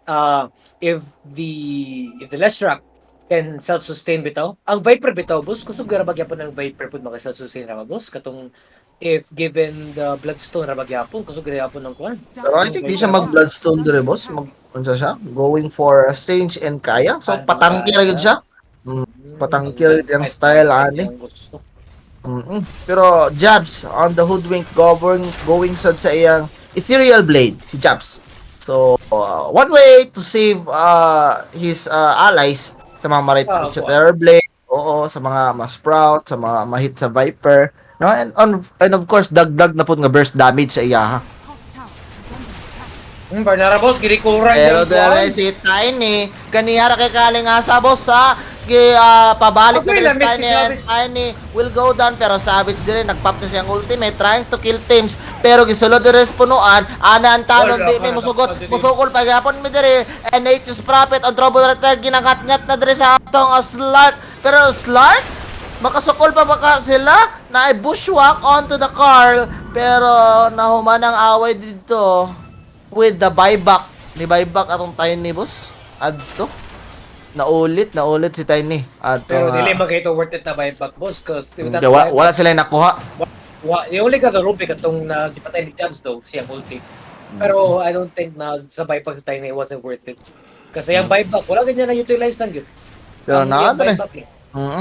if the Leshrac can self-sustain bitaw, ang Viper bitaw boss, kusog ra bagyapon ang Viper pud maka self-sustain ra boss katong if given the Bloodstone ra bagyapon kusog ra yapon ng kwan. Pero I think di siya mag-Bloodstone dire, boss. Unsa siya? Going for Strange and Kaya. So patangki ra gyud siya. Patangki ra yung style ani. Pero Jabs on the hoodwink going sad sa iyang Ethereal Blade si Jabs. So one way to save his allies sa mga ma-right click sa Terrorblade, sa mga ma-sprout, sa mga ma-hit sa Viper, no? And of course dagdag na pud nga burst damage sa iya ha. Barnara boss girikuran. Pero dere si Tiny kaniyara kay kalingasa boss sa pabalik Okay, na rin lamig si Tiny and Tiny will go down pero Savage dire nagpop na siyang ultimate trying to kill teams pero gisulod dire sa punuan ana ang talon di may musukol pa gyapon mi dire and Nature's Prophet on trouble rate ginangat-ngat na dire sa atong Slark pero Slark makasukol pa baka sila na bushwhack onto the Carl pero nahuman ang away dito with the buyback ni buyback atong Tiny boss adto naulit si Tiny at Pero dili man kay ito worth it na buyback boss cause wala sila nakuha. Yung only ka the Rubik atong nagipatay ni Jams though siya multi. Pero I don't think na sa buyback sa Tiny wasn't worth it. Kasi yung buyback wala ganyan na utilize lang yun. Pero na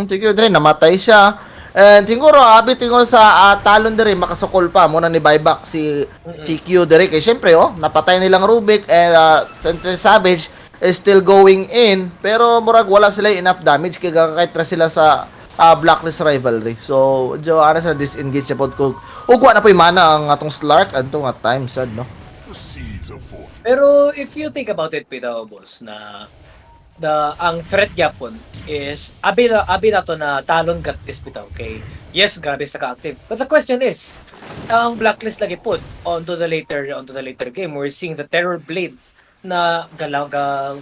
sige dre namatay siya And siguro abi tingon sa talon diri makasukol pa muna ni buyback si CQ diri kay syempre napatay nilang Rubik and Central Savage is still going in pero murag wala sila enough damage kay gakakaitra sila sa Blacklist rivalry. So, jo ana sa disengage pod ko. Ugwa na poy mana ang atong Slark adto nga time sad no. Pero if you think about it, Pito, boss, na ang threat gyapon is abi na to na talon kat this bitaw kay yes grabe sa ka-active, but the question is ang Blacklist lagi put onto the later game we're seeing the Terror Blade na galaw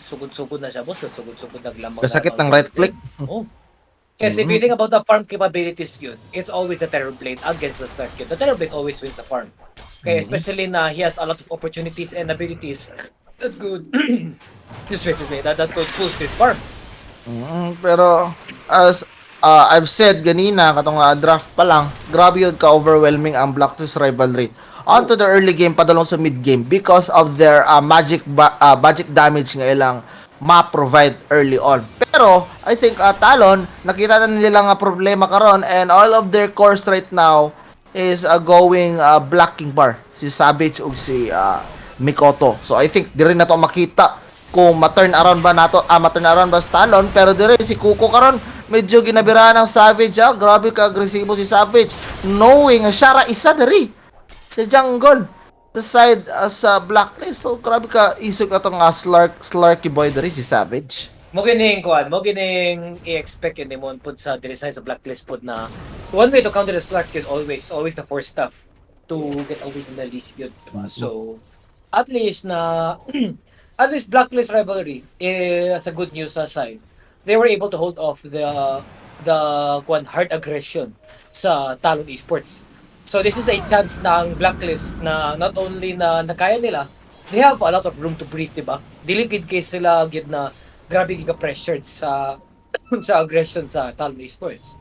sugod-sugod na siya, boss, sugod-sugod naglamang Kasakit ng right click. oh. Kasi if you think about the farm capabilities yun, it's always the Terror Blade against the Circuit. The Terror Blade always wins the farm. Okay, especially na he has a lot of opportunities and abilities that could that could boost his farm. Pero as I've said ganina katong draft pa lang, grabe yun ka-overwhelming ang Blacklist rivalry. Onto the early game padulong sa mid game because of their magic damage nga ilang ma-provide early on. Pero I think Talon nakita na nila nga problema karon and all of their cores right now is going blocking bar si Savage ug si Mikoto. So I think di rin na to makita kung ma-turn around ba nato ma-turn around ba sa Talon, pero dire si Kuko karon medyo ginabiraan ng Savage. Grabe ka agresibo si Savage knowing siya ra isa diri sa jungle sa side sa Blacklist. So grabe ka isog atong Slarky boy diri si Savage. Mo gining i-expect yun mo pud sa design sa Blacklist pud na one way to counter the Slark yun always the force stuff to get away from the leash yun, diba? So at least Blacklist rivalry is a good news side. They were able to hold off the hard aggression sa Talon Esports. So this is a chance na ang Blacklist na not only na nakaya nila, they have a lot of room to breathe, diba? Dili gid kay sila gid na grabe giga pressured sa sa aggression sa Talon Esports.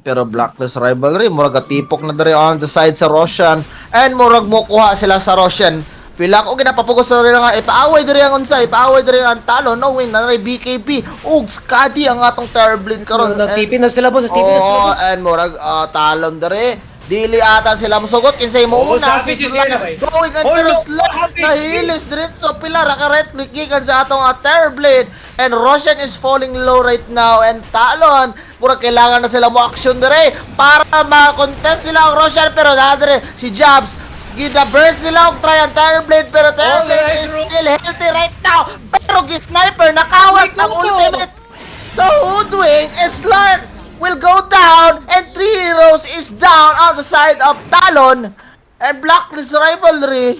Pero Blacklist rivalry murag tipok na diri on the side sa Roshan and murag mo kuha sila sa Roshan. Pila ko ginapapugos sa nila nga ipaaway diri ang unsay, ipaaway diri ang Talon, no win na ray BKB ug Skadi ang atong Terblin karon. Nag-TP na sila, boss, TP na sila, boss. And murag Talon diri dili ata sila mosugot kinsay mo una si Slark going and pero Slark nahilis diretso pila ra ka right click gikan sa atong Terblade and Roshan is falling low right now and Talon murag kailangan na sila mo action dire para ma-contest sila ang Roshan pero nadire si Jabs gina-burst sila og try ang Terblade pero Terblade is still healthy right now pero gi-sniper nakawat ng ultimate so Hoodwink and Slark will go down and 3 heroes is down on the side of Talon and Blacklist rivalry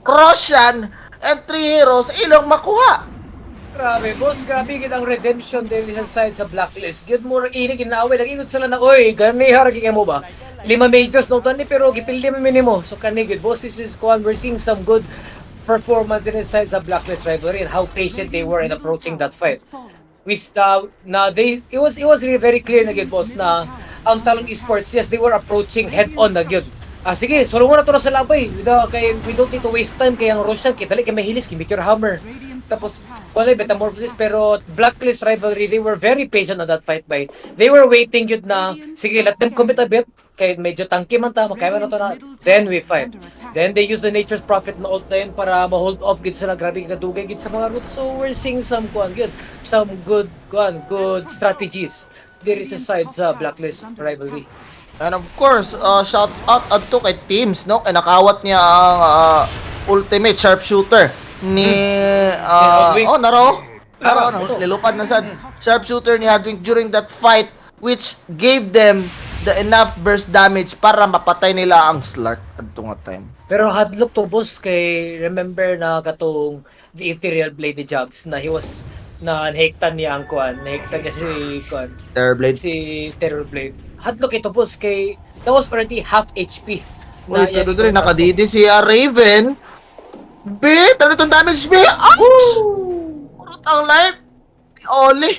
Roshan and 3 heroes ilong makuha. Grabe, boss, grabe gid ang redemption din sa side sa Blacklist. Gid mo ini ginaaway nag-ingot sila na oy, gani harag mo ba? 5 majors no tani pero gipildi man minimo. So kani gid boss, this is one we're seeing some good performance in inside sa Blacklist rivalry and how patient they were in approaching that fight. It was really very clear na gid, boss, na ang Talon Esports, yes, they were approaching head on na gid. Sige, sulungan na to na sa labay. We don't need to waste time kay ang Roshan kay dali kay mahilis kay Meteor Hammer. Tapos wala metamorphosis pero Blacklist rivalry, they were very patient on that fight by. They were waiting yun na sige, let them commit a bit kay medyo tanky man ta makaya na to na then we fight. Then they use the Nature's Prophet na ult na yun para ma-hold off gid sila, grabe kadugay gid sa mga roots. So we're seeing some good strategies there is a side sa Blacklist rivalry. And of course, shout out adto kay Teams no kay nakawat niya ang ultimate sharpshooter ni naro nilupad na sa sharpshooter ni Hadwin during that fight which gave them the enough burst damage para mapatay nila ang Slark adto nga time. Pero hadlock to, boss, kay remember na katong the Ethereal Blade Jobs na he was na nahektan niya ang nahektan niya si Terror Blade. Hadlock ito, boss, kay that was already half HP. Uy, pero doon nakadidi si Raven. Ano itong damage, ouch! Purot ang life. Oli.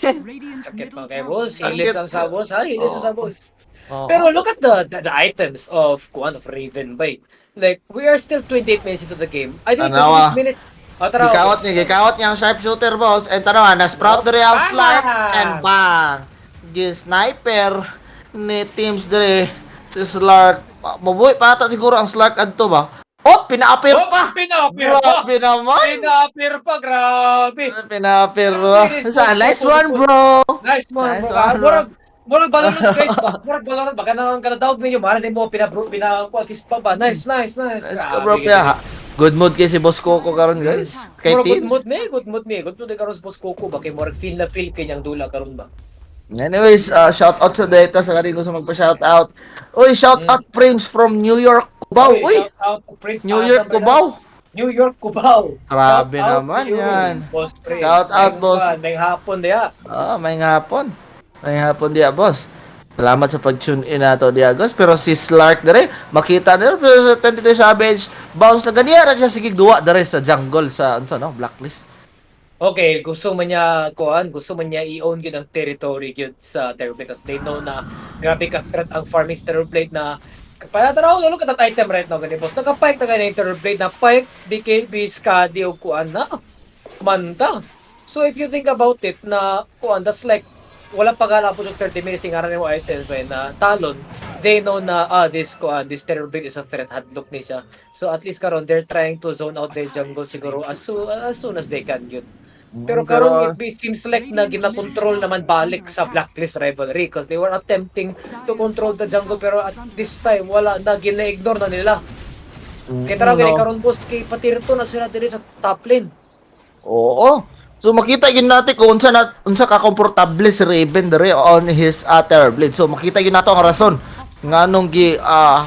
Sakit pa kay boss. Hilis ang sa boss, ha? Hilis ang sa boss. Pero look at the items of Raven Bite. Like, we are still 28 minutes into the game. I think 26 minutes. Gikawat niya ang sharpshooter, boss. And tanawa, na-sprout na rin ang Slark. And bang! Sniper. ni teams dire si Slark. Mabuhay pa ata siguro ang Slark adto ba? Oh, pinaapir pa. Pinapir pa! Grabe naman. Pinapir pa, grabe! Pinapir pa. Sa nice one, bro. Nice one, Nice bro. one, bro. Murag Valorant, guys ba? Murag Valorant, baka nang kadadawag ninyo, mahal din mo, pina-assist pa ba? Nice. Nice Grabe, ka, bro. Kaya, good mood kay si Boss Coco karon guys. Kay Murag teams. good mood ni. Good mood karon sa Boss Coco ba? Kay murag feel kanyang dula karon ba? Anyways, shout out sa data sa kanino sa magpa-shout out. Uy, shout out Frames from New York, Cubao. Uy, shout out to Prince New Adam York, Bernal. Cubao. New York, Cubao. Grabe Shout out naman to you, yan. Boss Prince. Shout out, boss. May hapon diya. May hapon. May hapon dia, boss. Salamat sa pag-tune in nato dia, guys. Pero si Slark dere, makita dere pero sa 23 Savage, bounce na ganiya ra siya sigig duwa dere sa jungle sa Blacklist. Okay, gusto man niya i-own yun ang territory yun sa Terrorblade kasi they know na grabe ka threat ang farming Terrorblade na panatanaw lalo ka item right now ganyan boss. Naka-pike na ganyan yung Terrorblade na pike, BKB, Skadi o kuan na manta. So if you think about it na kuan, that's like walang pag-ala po yung 30 minutes yung araw mo item ba na talon. They know na this Terrorblade is a threat hadlock ni siya. So at least karon they're trying to zone out their jungle siguro as soon as they can yun. Pero karon it seems like na gina-control naman balik sa Blacklist rivalry because they were attempting to control the jungle pero at this time wala na gina-ignore na nila. Kaya tara karon boss kay patirto na sila diri sa top lane. Oo. So makita yun natin kung unsa ka komportable si Raven dere on his Terrorblade. So makita yun nato ang rason nganong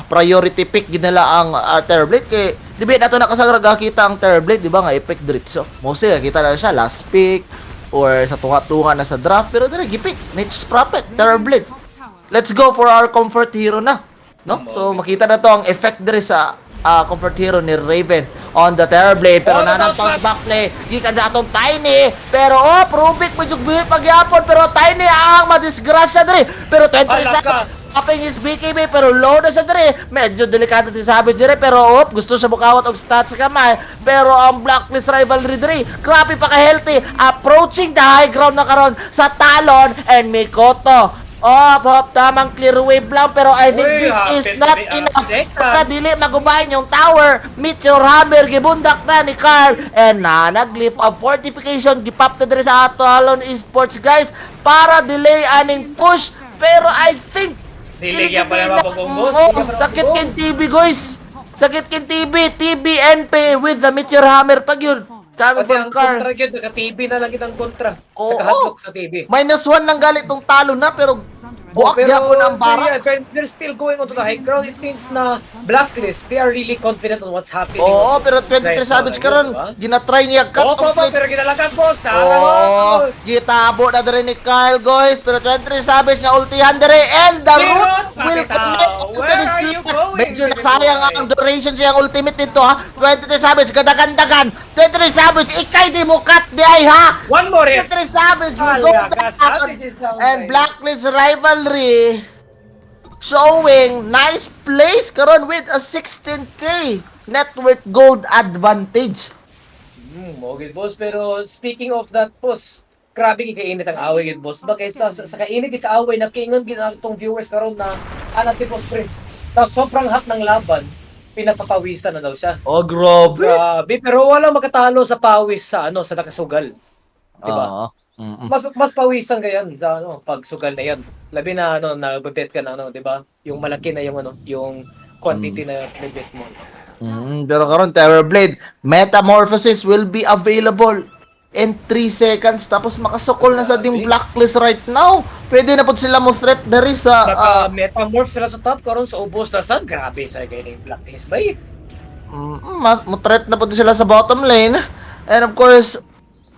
priority pick ginala ang Terrorblade kay di ba nato nakasagraga kita ang Terrorblade di ba nga epic diretso. Mostly kita na siya last pick or sa tunga-tunga na sa draft pero dire gipick Niche Prophet Terrorblade. Let's go for our comfort hero na, no? So makita na to ang effect dire sa comfort hero ni Raven on the Terrorblade pero nanang toss back play gikan sa atong Tiny pero Rubik medyo buhi pagyapon pero Tiny ang madisgrasya dire pero 20 seconds Upping is BKB pero low na siya dire. Medyo delikado si Savage dire pero gusto sa bukawat og stats sa kamay. Pero ang Blacklist rivalry dire, grabe pa ka-healthy. Approaching the high ground na karon sa Talon and Mikoto. Tamang clear wave lang pero I think this is not enough para dili magubahin yung tower. Meteor Hammer gibundak na ni Carl and nag-lift of fortification gipap na dire sa Talon Esports guys para delay aning push pero I think Niligyan pa naman pagong boss. Sakit kin TV guys. Sakit kin TV, TBNP with the Meteor Hammer pag yun. Kami Pati from ang car. kontra yun, naka-TV na lang kitang kontra. Oo. Sa kahatlok sa TV. -1 ng galit tong talo na pero buwak gyapon ang barracks. They're still going on to the high ground. It means na Blacklist, they are really confident on what's happening. Oo, pero 23 Savage karon ginatry niya cut Opo, ang clips. pero ginalakan boss. Gitabo na dire ni Carl guys pero 23 Savage nga ultihan dire and the root will connect to the sleep. Medyo nasayang ang duration siyang ultimate nito ha. 23 Savage gadagan-dagan. 23 Savage ikay di mo cut di ay ha. One more hit. 23 Savage will go down and Blacklist rivalry showing nice place karon with a 16k net worth gold advantage. Mogit boss, pero speaking of that boss, grabe kainit ang away gid boss. Bakit sa kainit gid sa away nakingon gid atong viewers karon na si Boss Prince. Sa sobrang hot ng laban, pinapapawisan na daw siya. Oh, grabe. Grabe, pero wala makatalo sa pawis sa sa nakasugal. Di ba? Mas pawisan ka yan sa pagsugal na yan. Labi na nagbebet ka na di ba? Yung malaki na yung quantity na bet mo. Pero karon Terrorblade Metamorphosis will be available in 3 seconds tapos makasukol na sa ding Blacklist right now. Pwede na po sila mo threat dari sa Metamorph sila sa top karon sa ubos na sad. Grabe sa kay Blacklist ba mo threat na po sila sa bottom lane. And of course,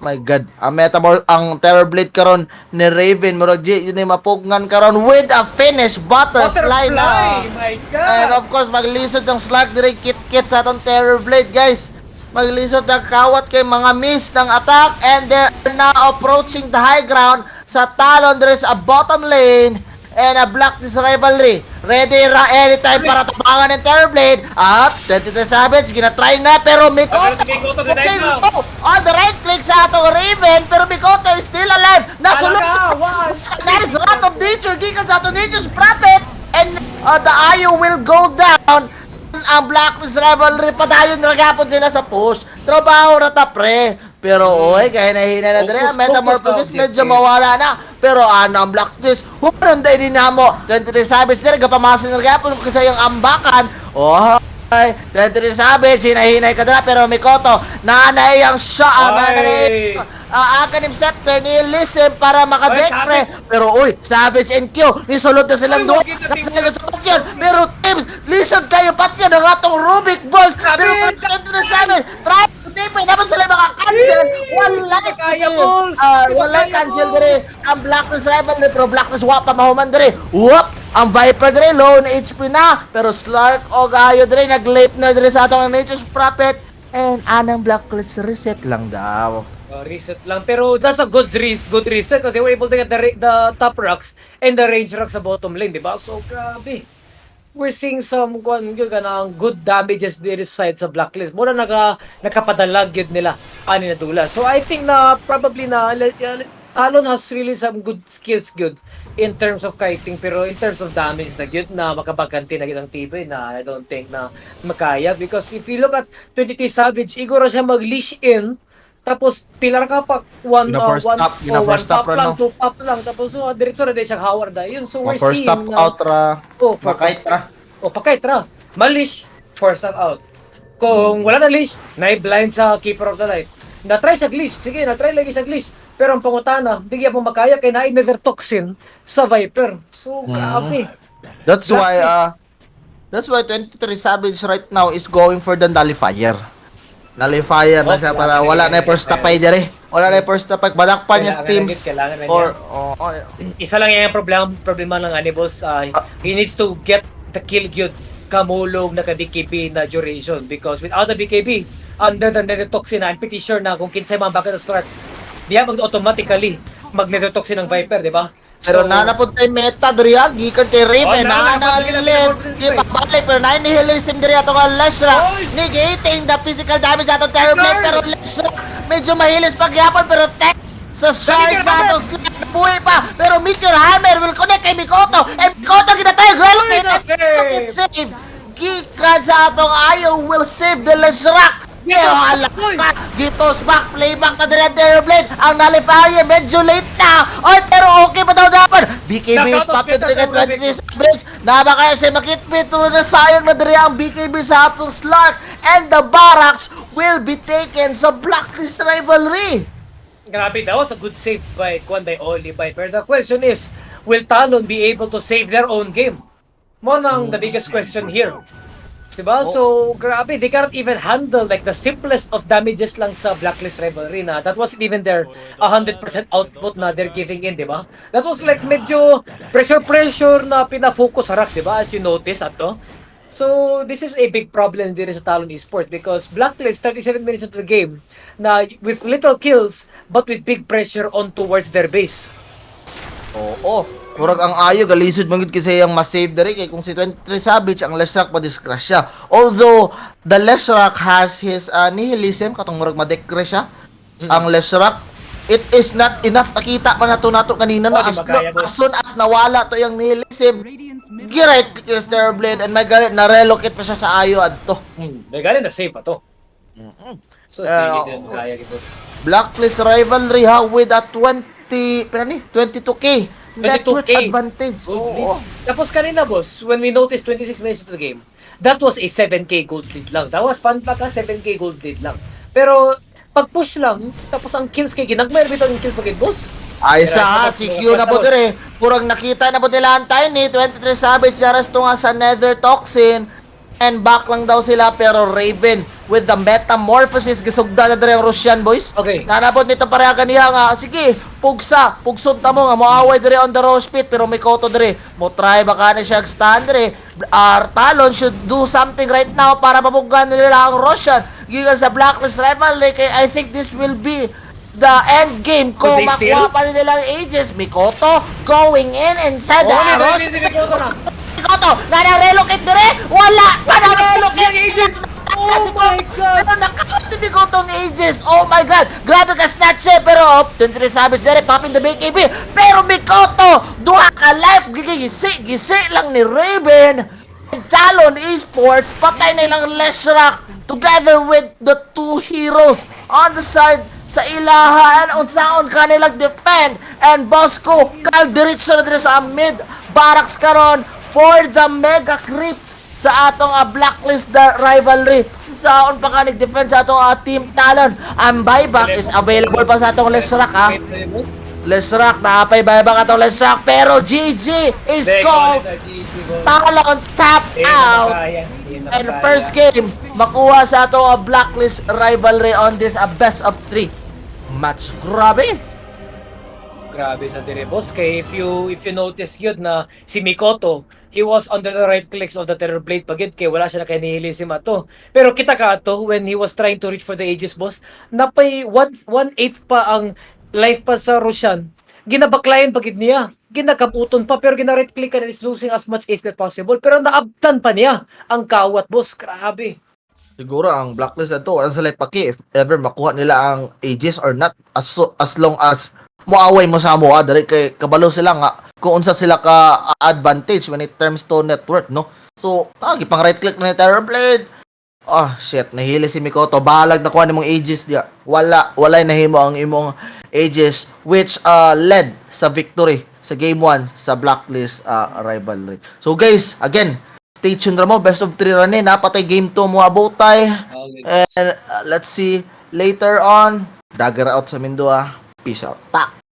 my god, ang Terrorblade karon ni Raven murag yun ay mapugngan karon with a finish butterfly na. My god. And of course maglisod ang Slark dire kit sa atong Terrorblade guys. Maglisod ang kawat kay mga miss ng attack and they're now approaching the high ground sa Talon. There is a bottom lane and a Blacklist rivalry. Ready anytime para tapangan ng Terrorblade. At 23 Savage, ginatry na pero Mikoto. Si Mikoto denied na. On the right click sa atong Raven, pero Mikoto is still alive. Nasulod sa nice Wrath of Nature, gikan sa atong Nature's Prophet. And the Ayo will go down. Ang Blacklist rivalry, padayon ragapon sila sa push. Trabaho na ta, pre. Pero oy, kaya nahina na dre, ang Metamorphosis medyo mawala na. Pero ang Blacklist, huwag din na mo. 23 Savage sir, gapamasin na gapon kasi yung ambakan. Oh, ay, 23 Savage, hinahinay ka na, pero Mikoto, nanay ang siya, nanay Akanim Scepter, nilisip para makadekre. Pero uy, Savage and Q, nisulod na silang doon. Nasa gusto pa yun. Pero teams, listen kayo patyo ng atong Rubik Balls. Pero 23 Savage, try Tipay, dapat sila maka-cancel. Walang cancel dire. Ang Blacklist rivalry, pero Blacklist wapa mahuman dire. Whoop! Ang Viper dire, low na HP na. Pero Slark o Gayo dire, nag-lape na dire sa atong Nature's Prophet. And anang Blacklist reset lang daw. Reset lang. Pero that's a good reset because they were able to get the top rocks and the range rocks sa bottom lane, di ba? So, grabe. We're seeing some good damages dito sa side sa Blacklist. Muna nakapadalag yun nila ani na dula. So I think na probably na Talon has really some good skills good in terms of kiting, pero in terms of damage na good na makabaganti na gitang tibay na I don't think na makaya, because if you look at 23 Savage, iguro siya mag-leash in tapos pilar ka pa one pop lang, two pop lang, tapos diretso na din siya hawar da yun. So we're first seeing stop out ra, makait ra. Pakait ra. Malish, first stop out. Kung wala na leash, na-blind sa Keeper of the Light. Na-try sa glitch, sige, na-try lagi sa glitch. Pero ang pangutana, hindi mo makaya kay na-inner toxin sa Viper. So, grabe. That's why 23 Savage right now is going for the Nullifier. Nullifier na siya para wala na yung first tapay dire. Wala na yung first tapay. Badakpan niya teams. Or, isa lang yung problema ng Anibus. He needs to get the kill good kamulong na ka-DKB na duration, because without the BKB, under the Netotoxin na, I'm pretty sure na kung kinsay mga bakit na start, diya mag-automatically mag-Netotoxin ng Viper, di ba? Pero nanapod tayo meta diri gikan kay Raven, live di pa balik, pero nihilism diri ato nga Leshra, negating the physical damage ato Terrorblade, pero Leshra medyo mahilis pagyapon, pero tech sa shard sa ato slap buhay pa, pero Meteor Hammer will connect kay Mikoto, and Mikoto ginatay relocate save gikan sa atong Ayo will save the Leshra. Pero alak Gitos back, playback na din ang Terrorblade. Ang Nullifier medyo late na. Oy, pero okay pa daw dapat. BKB is popped to 23 Savage. Naba kaya siya makitpit. Pero na sayang na din ang BKB sa atong Slark. And the barracks will be taken sa Blacklist rivalry. Grabe, that was a good save by Oli Viper. The question is, will Talon be able to save their own game? Mo nang the biggest question here. Diba? So, grabe, they cannot even handle like the simplest of damages lang sa Blacklist rivalry na that wasn't even their 100% output na they're giving in, diba? That was like medyo pressure na pinafocus sa racks, diba? As you notice ato. So, this is a big problem din sa Talon Esports, because Blacklist 37 minutes into the game na with little kills but with big pressure on towards their base. Oo. Murag ang Ayo galisod mangud kasi ang ma-save diri kay kung si 23 Savage ang Leshrac ma-discrash siya. Although the Leshrac has his nihilism katong murag ma-decrease siya. Ang Leshrac, it is not enough. Nakita man nato kanina no, as soon as nawala to yung nihilism, girait kay Terrorblade and may galit na relocate pa siya sa Ayo adto. May galit na save pa to. So kaya gito. Blacklist rivalry ha with a 22k. Network advantage. Oo. Tapos kanina, boss, when we noticed 26 minutes into the game, that was a 7k gold lead lang. That was fun pa ka, 7k gold lead lang. Pero, pag push lang, tapos ang kills kay ginagmayar bitaw yung kills pag boss. Ay si Q na po dire. Purang nakita na po nila ang tayo ni 23 Savage daras to nga sa Nether Toxin. And back lang daw sila, pero Raven with the Metamorphosis gisugda na dire ang Russian boys. Okay. Nanapod nito pareha kaniya nga, sige, pugsod ta mo nga moaway dire on the Rose Pit, pero may Mikoto dire. Mo try baka na siya stand dire. Talon should do something right now para mapugan nila ang Russian. Gikan sa Blacklist rivalry kay I think this will be the end game kung Could they makuha steal? pa rin nilang Aegis. Mikoto going in inside the arrows. Mikoto, na-relocate dire? Wala pa na-relocate! Oh my God! Pero nakakot si Mikoto ang Aegis. Oh my God! Grabe ka snatch eh. Pero, 23 Savage dire, popping the BKB. Pero Mikoto, duha ka life. Gisi lang ni Raven. Talon Esports, patay na ilang Leshrac together with the two heroes on the side sa ilaha and unsaon kanilang defend and Bosco kaldiritso na din sa mid barracks karon for the mega creeps sa atong blacklist the rivalry saon pa ka defend sa atong team Talon. Ang buyback is available pa sa atong Leshrac Leshrac, nakapay buyback atong Leshrac pero GG is called. Talon tap out. And first game, makuha sa atong blacklist rivalry on this best of 3 match. Grabe. Grabe sa dire boss kay if you notice yun na si Mikoto he was under the right clicks of the Terror Blade pagid kay wala siya na kay nihilisim ato. Pero kita ka ato when he was trying to reach for the Aegis boss napay 1/8 pa ang life pa sa Roshan. Ginabaklayan pagid niya. Ginakaputon pa pero gina-right click and is losing as much HP as possible pero naabtan pa niya ang kawat boss. Grabe. Siguro ang blacklist na to, ano sila paki if ever makuha nila ang Aegis or not as long as muaway mo sa mo dali kay kabalo sila nga kung unsa sila ka advantage when it terms to net worth, no? So, gipang right click na ni Terror Blade. Shit, nahili si Mikoto. Balag na kuha nimong Aegis diya. Walay nahimo ang imong Aegis which led sa victory sa game 1 sa blacklist rivalry. So guys, again, stay tuned ra mo. Best of 3 ra ni. Napatay game 2 mo abotay. And let's see later on. Dagger out sa Mindua. Peace out. Pak!